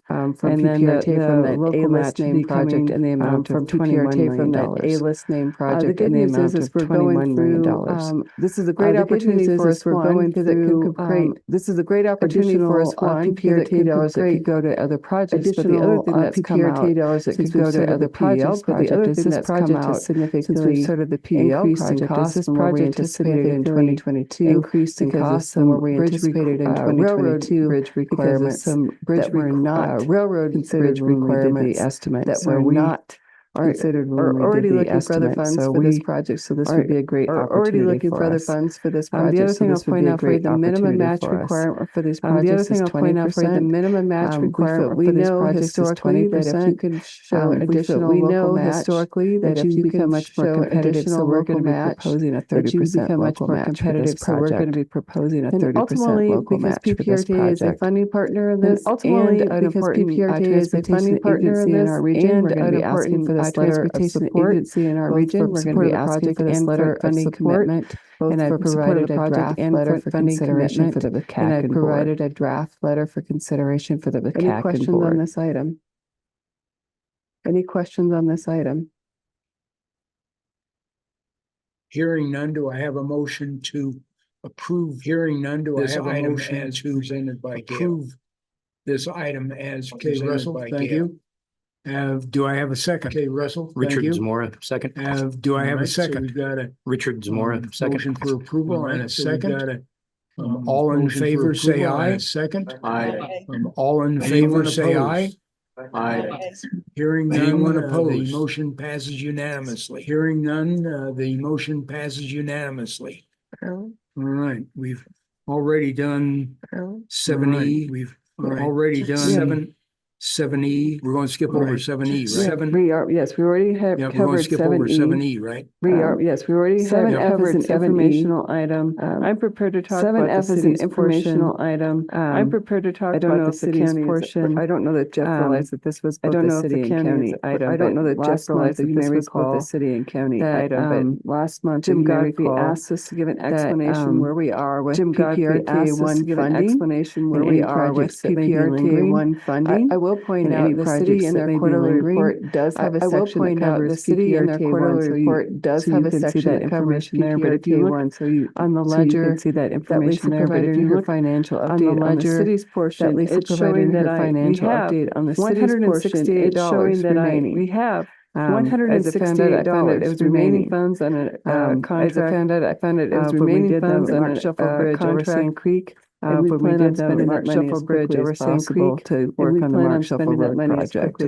from PPRTA from that A-list name project in the amount of $21 million. From that A-list name project in the amount of $21 million. This is a great opportunity for us. We're going because it can create. This is a great opportunity for us. PPRTA dollars that could go to other projects, but the other thing that's come out that could go to other projects, but the other thing that's come out since we started the PEL project is this project anticipated in 2022 increased in costs and what we anticipated in 2022 bridge requirements, some bridge were not railroad bridge requirements that were not considered when we did the estimate. So for this project, so this would be a great opportunity. Already looking for other funds for this project. The other thing I'll point out for the minimum match requirement for this project is 20%. The minimum match requirement for this project is 20%. You can show additional local match. Historically, that if you become much more competitive, so we're going to be proposing a 30% local match for this project. So we're going to be proposing a 30% local match for this project. Ultimately, because PPRTA is a funding partner in this, ultimately because PPRTA is a funding partner in this, and we're going to be asking for this transportation agency in our region. We're going to be asking for this letter of funding commitment, and I provided a draft letter for consideration for the BCAC, and I provided a draft letter for consideration for the BCAC. Any questions on this item? Any questions on this item? Hearing none, do I have a motion to approve? Hearing none, do I have a motion as presented by Gail? Approve this item as presented by Gail. Do I have a second? Okay, Russell. Thank Richard you. Zamora, second. Do I have a Alright, so second? we've got a Richard Zamora, second. motion for approval and a So we've second. All in favor, say aye. Second. Aye. All in favor, say aye. Aye. Hearing none, anyone opposed? The motion passes unanimously. Hearing none, the motion passes unanimously. All right, we've already done 7E. We've already done 7E. We're going to skip over 7E, right? Yes, we already have Yeah, we're going to covered skip over 7E. 7E, right? Yes, we already have 7F covered is an an informational item. I'm prepared to talk about the 7F is an informational item. I'm prepared to talk about the city's portion. I don't know that Jeff realized that this was both the city and county item. I don't know that Jeff realized that this was both the city and county item. But last month, Jim Godfrey asked us to give an explanation where we are with PPRTA 1 funding. Explanation where we are with PPRTA 1 funding. I will point out the city in their quarterly report does have a section that covers the city in their quarterly report does have a section that covers there. But if you look on the ledger, see that information there. But if you look financial update on the city's portion, it's showing that financial update on the city's portion, it's showing that we have $168. It was remaining funds on a contract. I found it was remaining funds on a Shuffle Bridge over Sand Creek. And we plan on spending that money as quickly as possible to work on the Mark Shuffle Road project.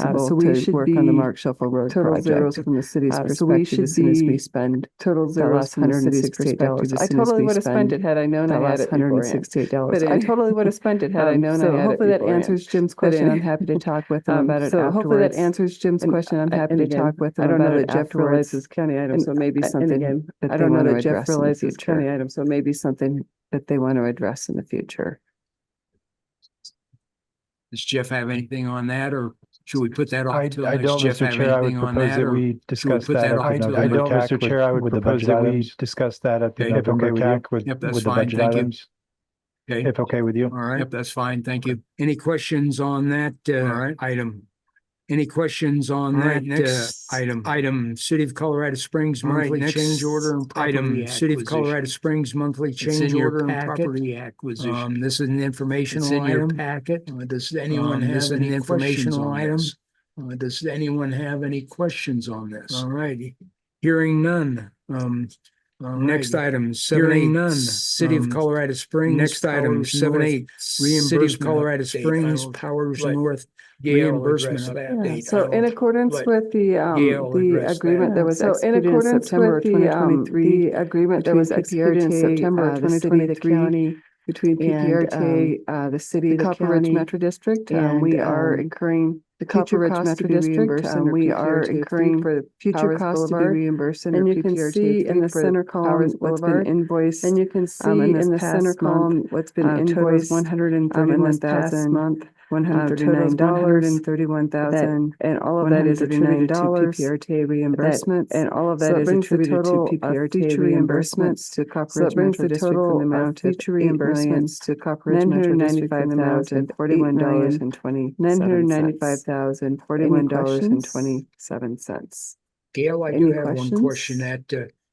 So we should work on the Mark Shuffle Road project. Zeros from the city's perspective as soon as we spend total zeros from the city's perspective. I totally would have spent it had I known I had it $168. But I totally would have spent it had I known I had it. So hopefully that answers Jim's question. I'm happy to talk with him about it. So hopefully that answers Jim's question. I'm happy to talk with him about it. I don't know that Jeff realizes county items, so maybe something. I don't know that Jeff realizes county items, so maybe something that they want to address in the future. Does Jeff have anything on that, or should we put that off? I don't, Mr. Chair. I would propose that we discuss that at the November. I don't, Mr. Chair. I would propose that we discuss that at the November TAC with the budget items. Okay. If okay with you. All right. Yep, that's fine. Thank you. Any questions on that item? Any questions on that next item? City of Colorado Springs monthly change order and property City of Colorado Springs monthly change order and property acquisition. This is an informational item. It's in your packet. Does anyone have any informational items? Does anyone have any questions on this? All righty. Hearing none. Next item, 7-8, City of Colorado Springs. Next item, 7-8, City of Colorado Springs, Powers North reimbursement update. So in accordance with the agreement that was executed in September 2023, the agreement that was executed in September 2023 between PPRTA, the city, the Copper Ridge Metro District, we are incurring the Copper Ridge Metro District, we are incurring for the future costs to be reimbursed. And you can see in the center column what's been invoiced. And you can see in the center column what's been invoiced. $131,000 month. $131,000, and all of that is attributed to PPRTA reimbursements, and all of that is attributed to PPRTA reimbursements to Copper Ridge Metro District in the amount of future reimbursements to Copper Ridge Metro District in the amount of $995,041.27. Gail, I do have one question at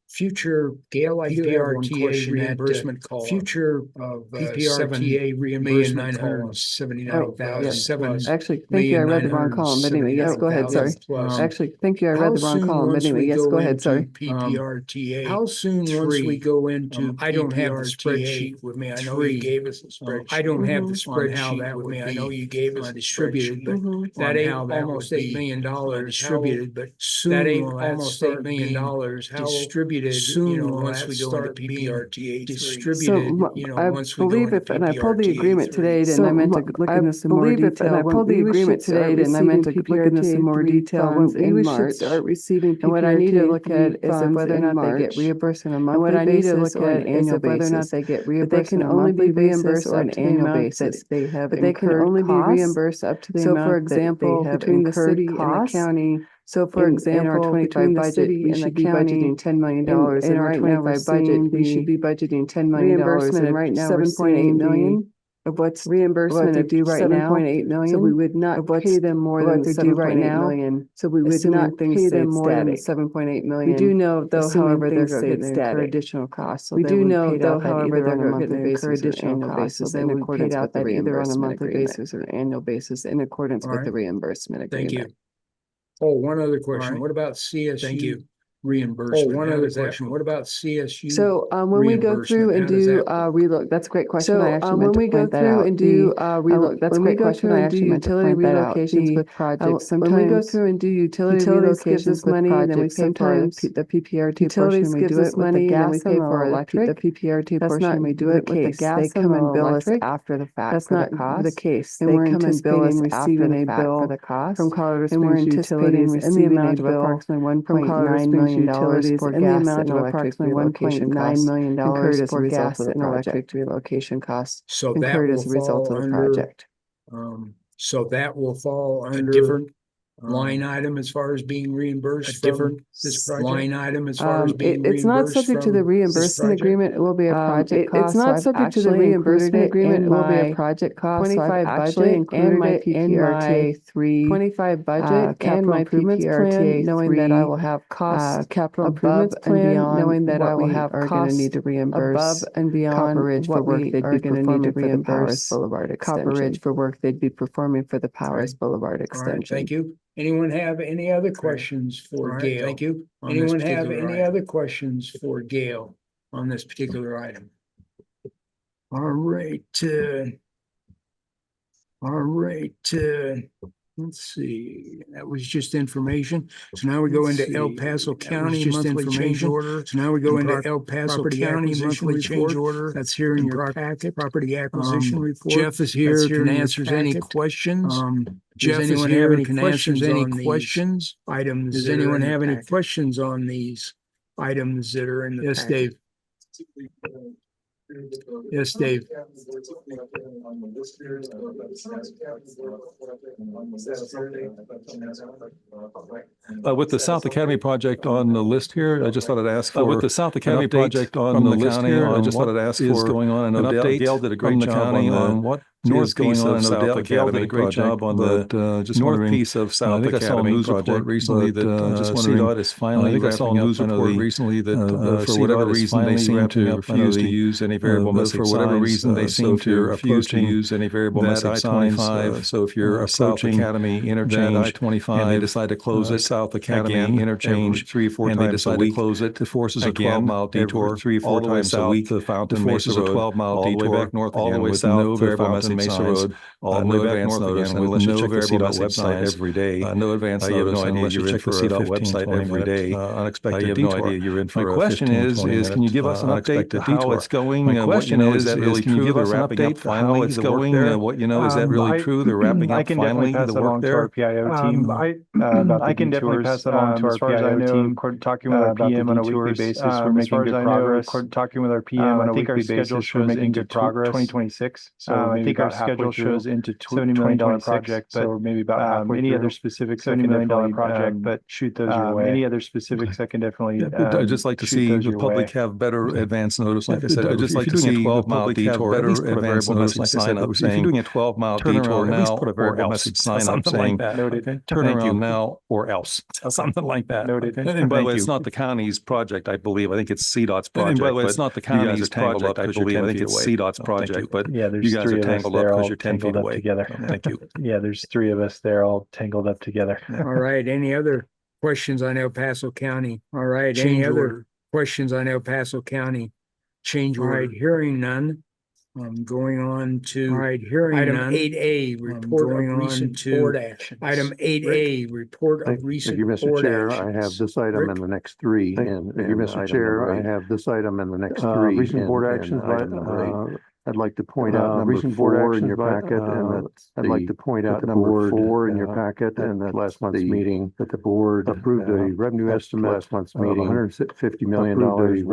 future PPRTA reimbursement call. Future of PPRTA reimbursement call. $79,000. Actually, thank you. I read the wrong column, but anyway, yes, go ahead. Sorry. Actually, thank you. I read the wrong column, but anyway, yes, go ahead. Sorry. PPRTA. How soon once we go into I don't have the spreadsheet with me. I know you gave us a spreadsheet. I don't have the spreadsheet with me. I know you gave us distributed, but that ain't almost $8 million distributed, but soon that ain't almost $8 million distributed. Soon, once we go into PPRTA distributed, once we believe it, and I pulled the agreement today, and I meant to look into some more detail. I pulled the agreement today, and I meant to look into some more detail. When we should start receiving PPRTA, and what I need to look at is whether or not they get reimbursed on a monthly basis or an annual basis. Whether or not they get reimbursed on a monthly basis or an annual basis. They have incurred costs. They can only be reimbursed up to the amount. So, for example, between the city and the county. So, for example, in our 25 budget, we should be budgeting $10 million. In our 25 budget, we should be budgeting $10 million. And right now, $7.8 million. of what's reimbursement they're due right now, 7.8 million. So we would not pay them more than they're due right now. So we would not pay them more than 7.8 million. We do know, though, however, they're going to incur additional costs. We do know, though, however, they're going to incur additional costs. So they would pay out that either on a monthly basis or annual basis in accordance with the reimbursement agreement. Thank you. Oh, one other question. What about CSU? Thank you. Reimbursement. Oh, one other question. What about CSU? So when we go through and do relook, that's a great question. I actually when we go through and do relook, that's a great question. I actually meant to point that out. With projects, sometimes when we go through and do utility relocations with money, and then we sometimes the PPRT portion we do it money, and then we pay for electric. The PPRT portion we do it with the gas. They come and bill us after the fact. That's not the case. They come and bill us after the fact for the cost from Colorado Springs Utilities in the amount of approximately $1.9 million utilities for gas and approximately $1.9 million for gas and electric relocation costs incurred as a result of the project. So that will fall under a different line item as far as being reimbursed. Different line item as far as being reimbursed. It's not subject to the reimbursement agreement. It will be a project cost. It's not subject to the reimbursement agreement. It will be a project cost. 25 budget and my PPRTA 3 25 budget and my PPRTA knowing that I will have costs capital improvements plan knowing that I will have costs need to reimburse above and beyond coverage for work they'd be performing for the Powers Boulevard extension. Coverage for work they'd be performing for the Powers Boulevard extension. Thank you. Anyone have any other questions for Gail? Thank you. Anyone have any other questions for Gail on this particular item? All right. Let's see. That was just information. So now we go into El Paso County monthly change order. So now we go into El Paso County monthly change order. That's here in your packet. Property acquisition report. Jeff is here. Can answer any questions. Jeff is here. Can answer any questions. Items. Does anyone have any questions on these items that are in the packet? Yes, Dave. Yes, Dave. With the South Academy project on the list here, I just thought I'd ask for with the South Academy project on the list here. I just thought I'd ask for going on an update. Gail did a great job on what north piece of South Academy. Did a great job on the just north piece of South Academy. I think I saw a news report recently that just CDOT is finally. I think I saw a news report recently that for whatever reason they seem to refuse to use any variable message signs. For whatever reason they seem to refuse to use any variable message signs. So if you're approaching South Academy interchange I-25 and they decide to close it, South Academy interchange 3-4 times they decide to close it, it forces a 12-mile detour 3-4 times a week to Fountain Mesa Road, 12-mile detour back north all the way south to Fountain Mesa Road, all the way back north again, unless you check the CDOT website every day. No advance notice unless you check the CDOT website every day. Unexpected detour. You have no idea you're in for a 15-20 minute. My question is, can you give us an update to how it's going? My question is that really true? They're wrapping up finally it's going. What you know, is that really true? They're wrapping up finally the work there. I can definitely pass that along to our PIO team. Talking with our PM on a weekly basis, we're making good progress. Talking with our PM on a weekly basis, we're making good progress. 2026. So I think our schedule shows into $70 million project, but maybe about any other specifics. $70 million project, but shoot those your way. Any other specifics I can definitely. I'd just like to see the public have better advance notice. Like I said, I'd just like to see the public have better advance notice. Like I said, if you're doing a 12-mile detour now, put a variable message sign up saying turn around now or else. Something like that. And by the way, it's not the county's project, I believe. I think it's CDOT's project. And by the way, it's not the county's project, I believe. I think it's CDOT's project, but you guys are tangled up because you're 10 feet away. Thank you. Yeah, there's 3 of us there all tangled up together. All right. Any other questions on El Paso County? All right. Any other questions on El Paso County? Change order. All right. Hearing none. Going on to item 8A, report of recent board action. Item 8A, report of recent board action. Mr. Chair, I have this item and the next 3. Thank you, Mr. Chair. I have this item and the next 3. Recent board actions. I'd like to point out recent board action in your packet, and I'd like to point out number 4 in your packet, and that last month's meeting that the board approved a revenue estimate last month's meeting, $150 million, $150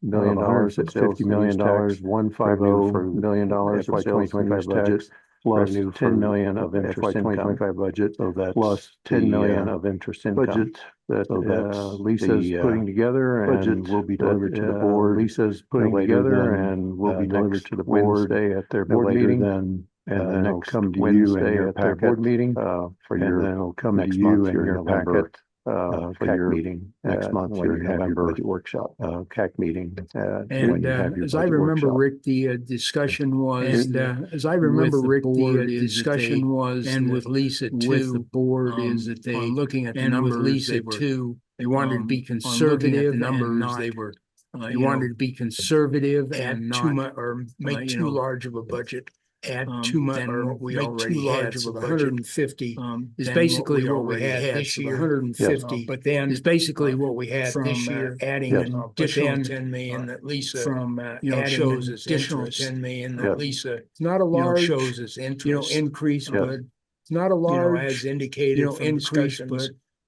million, $150 million, $150 million FY 2025 budget plus revenue 10 million of interest FY income. 2025 budget. So that's Plus 10 million the, of interest income. budget that So that's Lisa's the, putting together budget and will be that, delivered to the board. Lisa's putting later together than, and will be delivered next to the board Wednesday at their board later meeting. than And then it'll next come to you Wednesday and your at their packet board meeting for and your then it'll come next to you month, and your your November packet for CAC your meeting next month, when your you have your November budget workshop. CAC meeting. When And you have your as I budget remember, workshop. Rick, the discussion was, And, as I remember, with the Rick, board the is that discussion they- was, and that with Lisa with the too, board is that they, on looking at the and with numbers, Lisa they were, too, they wanted to be on looking at conservative the and numbers, not, they were, they you wanted know, to be conservative add and too not, much or make you too know, large of a budget. add too much, Than or what we make already too large had. of So a the budget, 150 is than basically what we already had this so the year. 150, but then is basically what we had from, this year, adding Yes. an but additional then, 10 million that Lisa, from, adding shows an its additional interest. 10 million that Yes. Lisa, it's not a large, shows its interest. increase, Yes. but it's not a large, as indicated from increase, discussions.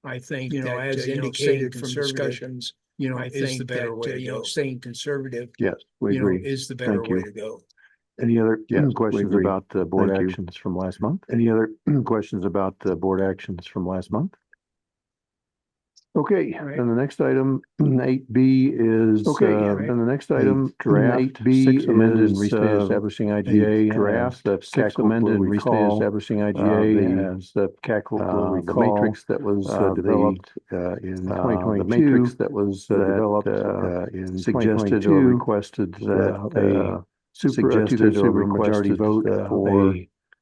but I think you know, that, as indicated from from discussions, discussions, is I the think better that, way to go. staying conservative, Yes, we agree. is the better Thank you. way to go. Any other Yes, we questions agree. about the board Thank you. actions from last month? Any other questions about the board actions from last month? Okay, Right. and the next item, 8B is, and the next item, draft 8B amended and restated establishing IGA draft, the CAC amended and restated establishing IGA as the CAC will recall the matrix that was developed in 2022, the matrix that was developed in suggested or requested that suggested a supermajority vote for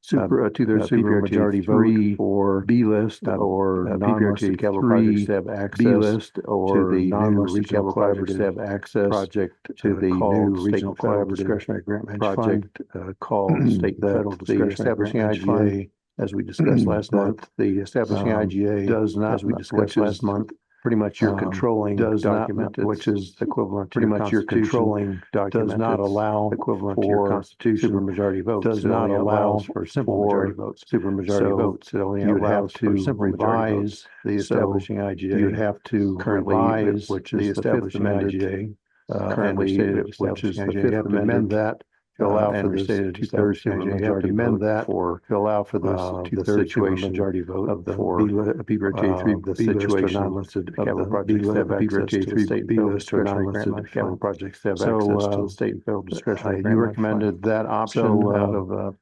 two-thirds supermajority vote for B list or non-listed capital projects to have access B list or to the non-listed capital projects to have access project to the new regional federal discretionary grant match project called state and federal discretionary grant match fund. As we discussed last month, the establishing IGA does not, as we discussed last month, pretty much your controlling document, which is equivalent to pretty much your controlling document, does not allow equivalent to your constitution supermajority votes. Does not allow for simple majority votes. Supermajority votes. It only allows for simple revise the establishing IGA. You'd have to revise, which is the fifth amended IGA. Currently, which is the fifth amendment that. To allow for this two-thirds supermajority vote that, or to allow for this two-thirds supermajority vote of the PPRTA 3, the situation non-listed capital projects to have access to the state B list or non-listed capital projects to have access to the state and federal discretionary grant. You recommended that option out of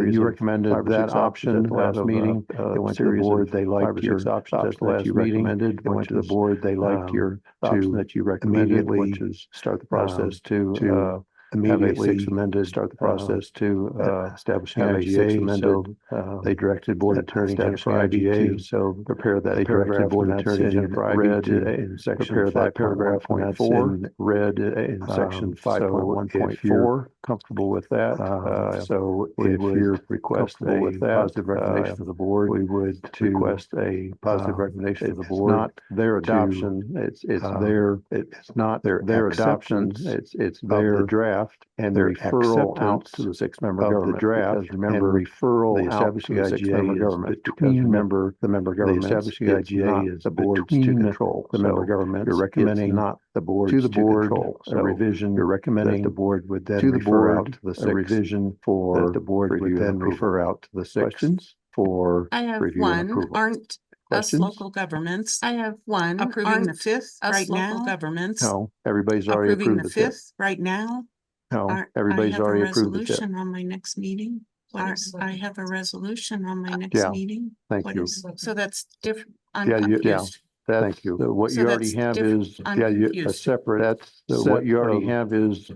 you recommended that option at the last meeting. It went to the board. They liked your option at the last meeting. It went to the board. They liked your option that you recommended, which is start the process to immediately start the process to establishing IGA. Amended. They directed board attorney Jennifer IGA. So prepare that. They directed board attorney Jennifer IGA in section prepare that paragraph .4 read in section 5.1.4. Comfortable with that. So if you're requesting a positive recommendation of the board, we would request a positive recommendation of the board. Not their adoption. It's their. It's not their adoption. It's their draft. And their referral out to the six-member government. The draft, because remember, referral the establishing IGA government. Between remember, the member government. The establishing IGA is the board's to control. The member government. You're recommending not the board to the board. A revision. You're recommending the board would then to the board out to the six. A revision for the board would then refer out to the sections for I have review and one. approval. Aren't us local governments? I have one. Approving the fifth right now. Governments. No, everybody's already approved the fifth right now. No, everybody's already approved the fifth. Resolution on my next meeting. I have a resolution on my next meeting. Thank you. So that's different. Thank you. What you already have is, a separate, what you already have is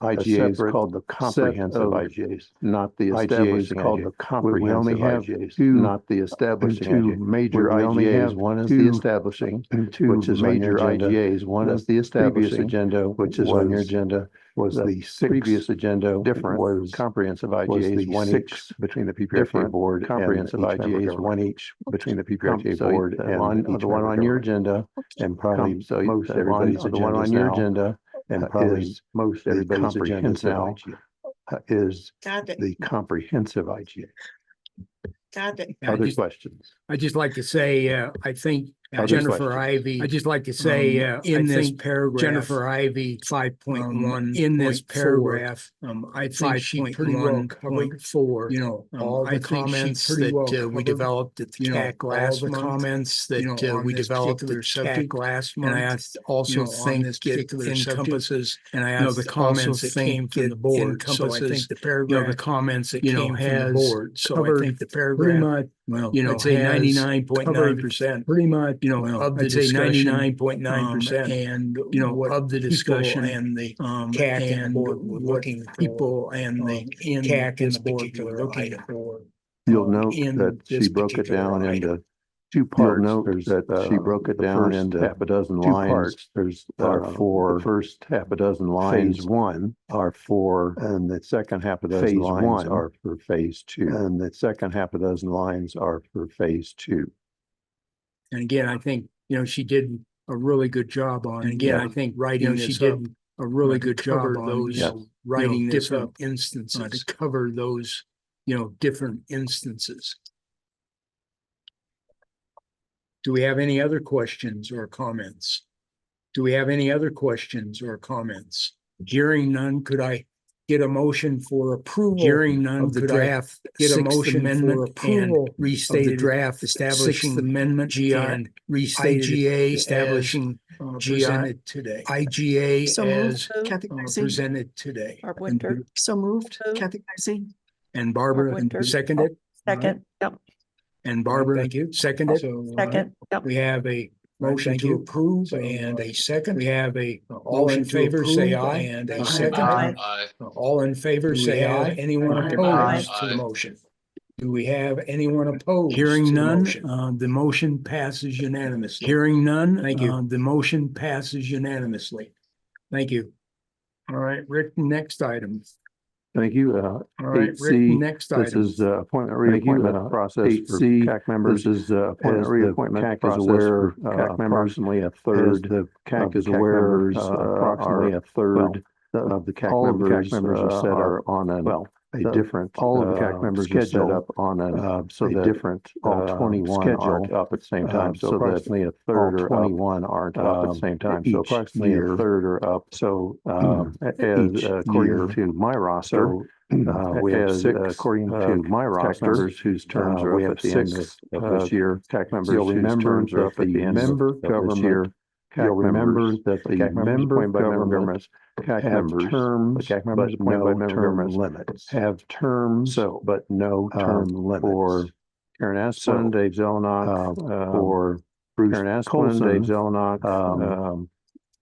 IGAs called the comprehensive IGAs, not the establishing IGAs. Called the comprehensive we only have IGAs, two, not the establishing two IGAs. Major IGAs, one is the establishing, which is major IGAs, one is the establishing agenda, which is on your agenda. Was the previous agenda different? Was comprehensive IGAs one each between the PPRTA board comprehensive IGAs one each between the PPRTA board and the one on your agenda and probably most everybody's the one on your agenda and probably most everybody's agenda now is the comprehensive IGA. Got it. Other questions? I just like to say, I think Jennifer Ivy, I'd just like to say, in this paragraph, Jennifer Ivy 5.1, in this paragraph, I think she pretty well covered for, all the comments that we developed at the CAC last month. Comments that we developed at the CAC last month. And I also think it encompasses, and I the comments that came from the board. So I think the paragraph, the comments that came from the board. So I think the paragraph, well, I'd say 99.9%, pretty much, of the discussion, 99.9%, and of the discussion and the CAC and the board were looking for people and the CAC and the board were looking for. You'll note that she broke it down into two parts. She broke it down into half a dozen lines. There's for the first half a dozen lines. Phase one are for, and the second half a dozen lines are for phase two, and the second half a dozen lines are for phase two. And again, I think she did a really good job on. And again, I think writing she did a really good job on those writing different instances to cover those different instances. Do we have any other questions or comments? Do we have any other questions or comments? Hearing none, could I get a motion for approval? Hearing none of the draft, get a motion for approval, restate the draft establishing the amendment and restate IGA establishing presented today. IGA So as moved, Kathy Dicey. presented today. Barb Winter. So moved, Kathy Dicey. And Barbara Winter. seconded. Second, yep. And Barbara, thank you. Seconded. Second, yep. We have a motion to approve and a second. We have a all in favor, say aye, and a second. Aye. All in favor, say aye. Anyone opposed to the motion? Do we have anyone opposed? Hearing none, the motion passes unanimously. Hearing none, thank you. The motion passes unanimously. Thank you. All right, Rick, next item. Thank you. All right, Rick, 8C, next this item. is appointment reappointment process for CAC members. This is appointment reappointment process for CAC members. Approximately a third. The CAC is aware approximately a third of the CAC members are set up on a different. All of the CAC members are set up on a different. All 21 aren't up at the same time. So approximately a third or 21 aren't up at the same time. So approximately a third are up. So as according to my roster. We have six, according to my roster, whose terms are up at the end of this year. CAC members whose terms are up at the end of this year. You'll remember that the member government have terms, but no term limits. Have terms, but no term limits. For Karen Asplund, Dave Zelenak, for Bruce Asplund, Dave Zelenak.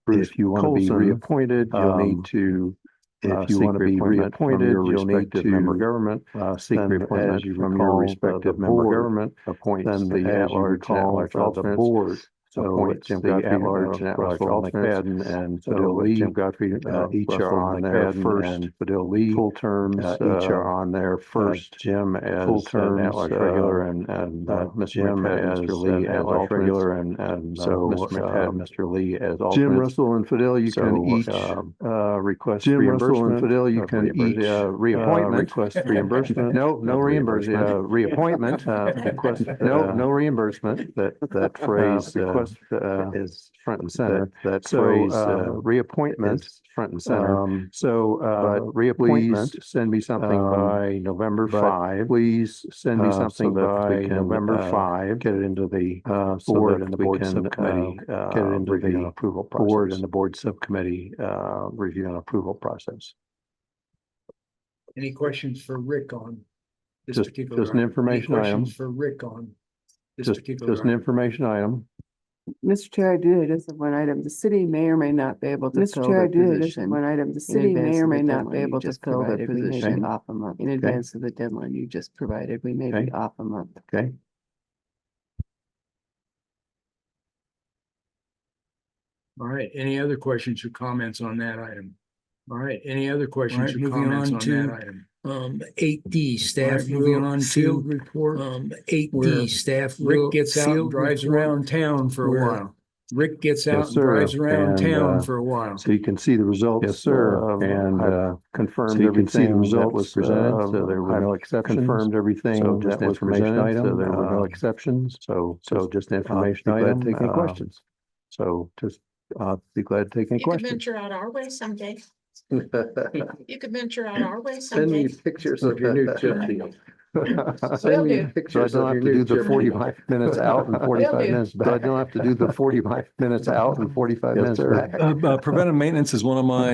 If you want to be reappointed, you'll need to. If you want to be reappointed, you'll need to member government seek reappointment from your respective member government. Appoint the at-large alternate board. So Jim Godfrey, at-large alternate, and Fidel Lee, Jim Godfrey, each are on there first, and Fidel Lee, full terms, each are on there first. Jim as full terms, at-large regular, and Mr. Jim as Mr. Lee as regular, and so Mr. Lee as alternate. Jim Russell and Fidel, you can each request reimbursement. And Fidel, you can each reappointment, request reimbursement. No reimbursement. Reappointment, request. No reimbursement. That phrase request is front and center. That phrase reappointment is front and center. But reappointment, send me something by November 5. Please send me something by November 5. Get it into the board and the board subcommittee. Get it into the approval process. Board and the board subcommittee review and approval process. Any questions for Rick on this particular? Just an information item. Questions for Rick on this particular? Just an information item. Mr. Chair, I do just have one item. The city may or may not be able to fill their position. One item. The city may or may not be able to fill their position off a month in advance of the deadline you just provided. We may be off a month. Okay. All right. Any other questions or comments on that item? All right. Any other questions or comments on that item? 8D staff moving on field report. 8D staff. Rick gets out and drives around town for a while. Rick gets Yes, out and sir. drives around And, town for a while. So you can see the results. Yes, sir. And confirmed so you can see everything the results that was presented, so there were no exceptions. Confirmed everything So just that was information presented, so item, there were no exceptions. So just information be glad item. to take any questions. So just be glad to take any You could questions. venture out our way someday. Send You could venture out our way me someday. pictures of your new chip deal. Will Send me do. pictures so I don't have to do the 45 minutes out and 45 do. minutes back. So I don't have to do the 45 minutes out and 45 minutes back. Preventive maintenance is one of my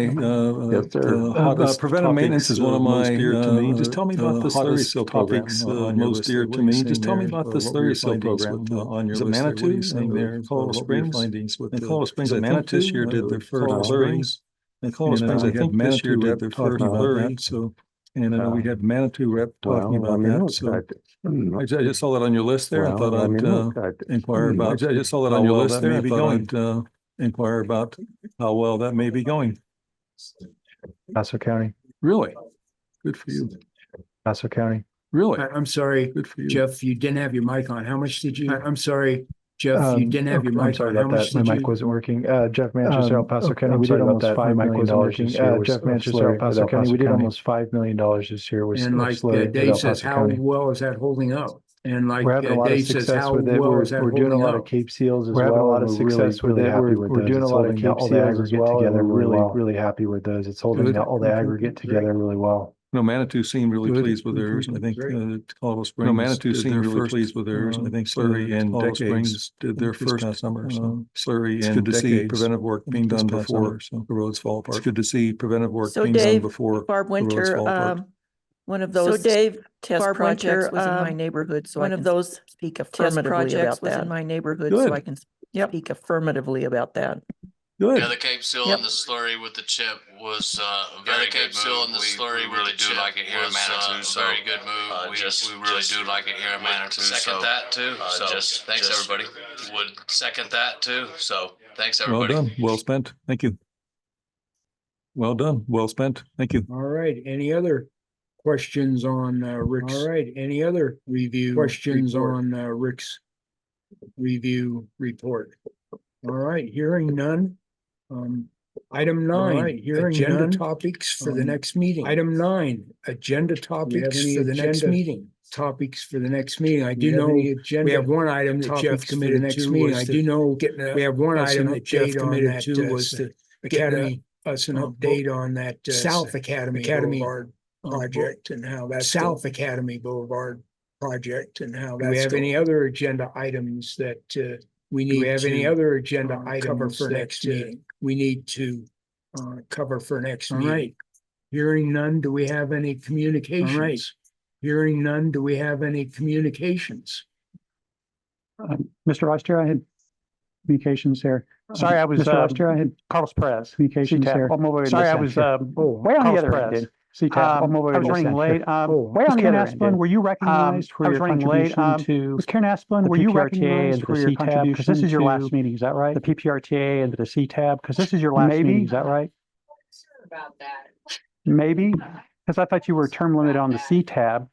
Yes, sir. hottest preventive maintenance is one of my most dear to me. Just tell me about the slurry hottest seal program topics on your most list dear there. to What are you me. seeing Just tell me there? about the What were your slurry seal findings program with, on your is it list there? What are you Manitou seeing there? Colorado Springs. Findings with Colorado Springs, I I think this year did their first slurries. And Colorado Springs, I think this year did their first slurry. So, and I know we had Manitou rep talking about that. So I just saw that on your list there. I thought I'd inquire about. I just saw that on your list there. I thought I'd inquire about how well that may be going. Paso County, Really? Good for you. Paso County. Really? I'm sorry, Good for you. Jeff, you didn't have your mic on. How much did you? I'm sorry, Jeff, you didn't have your I'm mic sorry on. How about much that. My did mic you? wasn't working. Jeff Manchester, El Paso County. I'm We did sorry about almost that. $5 My mic million wasn't this working. year. Jeff Jeff Manchester, Manchester, El Paso County. We did almost $5 million this year. And like Dave says, how well is that holding up? And like we're having a lot of Dave says, success how with it. well is that We're doing a holding lot of up? Cape seals as We're having a well. lot of and success with it. We're doing a lot of Cape all the seals as aggregate well. together And we're really well. really happy with those. It's holding Good. all the aggregate together really well. No, Manitou seemed really Good. pleased with theirs. And I think Colorado Springs. No, Manitou did seemed their really first, pleased with theirs. And I think slurry and Colorado decades Springs did their this first past summer. So slurry it's and good to see decades preventive work being this done past before summer, so the roads fall apart. it's good to see preventive work So being done Dave, before Barb the roads Winter, fall apart. one of those test Barb projects Winter, was in my neighborhood, so one I of can those speak test affirmatively projects about was in that. my neighborhood, Good. so I can speak affirmatively about that. Good. Yeah, the Cape Seal Yep. and the slurry with the chip was a very good move. We really do like it here in Manitou. So very good move. We really do like it here in Manitou. Second that too. So thanks everybody. Would second that too. So thanks everybody. Well done. Well spent. Thank you. Well done. Well spent. Thank you. All right. Any other questions on Rick's? All right. Any other review questions on Rick's review report? All right. Hearing none. Item 9, agenda topics for the next meeting. Item 9, agenda topics for the next meeting. Topics for the next meeting. I do know we have one item that Jeff committed to. I do know we have one item that Jeff committed to was the Academy. Us an update on that South Academy Boulevard project and how that's South Academy Boulevard project and how that's. Do we have any other agenda items that we need? Do we have any other agenda items cover for next meeting? We need to cover for next meeting. All right. Hearing none, do we have any communications? All right. Hearing none, do we have any communications? Mr. Vice Chair, I had communications here. Sorry, I was Mr. Vice Chair, I had Carlos Perez communications here. Sorry, I was way on the other end. I was running late. Way on the other end. Were you recognized for your contribution to? Was Karen Asplund, were you recognized for your contribution? Because this is your last meeting, is that right? The PPRTA and the CTAB, because this is your last meeting, is that right? I'm sure about that. Maybe, because I thought you were term limited on the CTAB.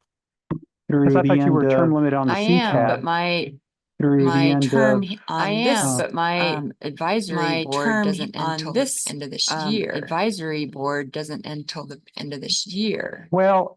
Because I thought you were term limited on the CTAB. I am, but my term on this, but my advisory board doesn't end until the end of this year. Advisory board doesn't end until the end of this year. Well,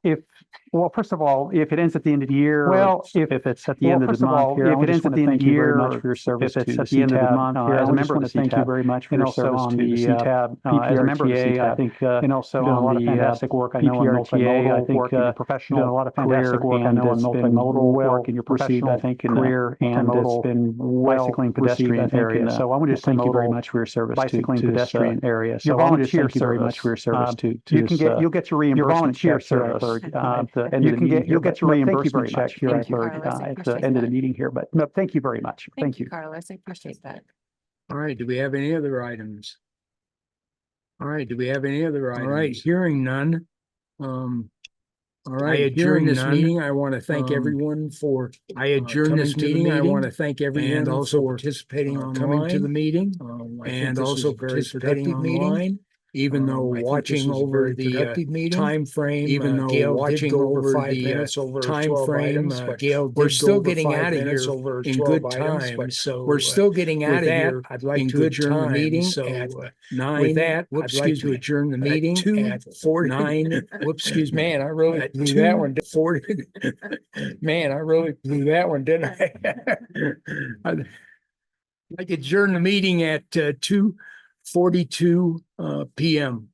first of all, if it ends at the end of the year, if it's at the end of the month, if it ends at the end of the year, very much for your service to the CTAB. As a member of the CTAB, thank you very much for your service to the CTAB. As a member of the CTAB, I think, and also on a lot of fantastic work. I know on multimodal, I think, professional, doing a lot of fantastic work. I know on multimodal work in your professional, I think, career, and it's been bicycling pedestrian area. So I want to just thank you very much for your service to pedestrian area. So I want to thank you very much for your service to you'll get your reimbursement check here, you'll get your reimbursement check here, I heard, at the end of the meeting here, but no, thank you very much. Thank you. Carlos, I appreciate that. All right, do we have any other items? All right, do we have any other items? All right, hearing none. All right, I adjourn this meeting. I want to thank everyone for. I adjourn this meeting. I want to thank everyone and also participating online, coming to the meeting, and also participating online. even though watching over the time frame, even though Gail watching over 5 minutes over time frame, Gail, we're still getting out of here in good time. So we're still getting out of here. I'd like to adjourn the meeting. So with that, I'd like to adjourn the meeting at 9. Whoops, excuse me. Man, I really blew that one. Man, I really blew that one, didn't I? I could adjourn the meeting at 2:42 p.m.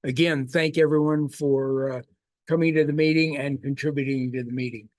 Again, thank everyone for coming to the meeting and contributing to the meeting.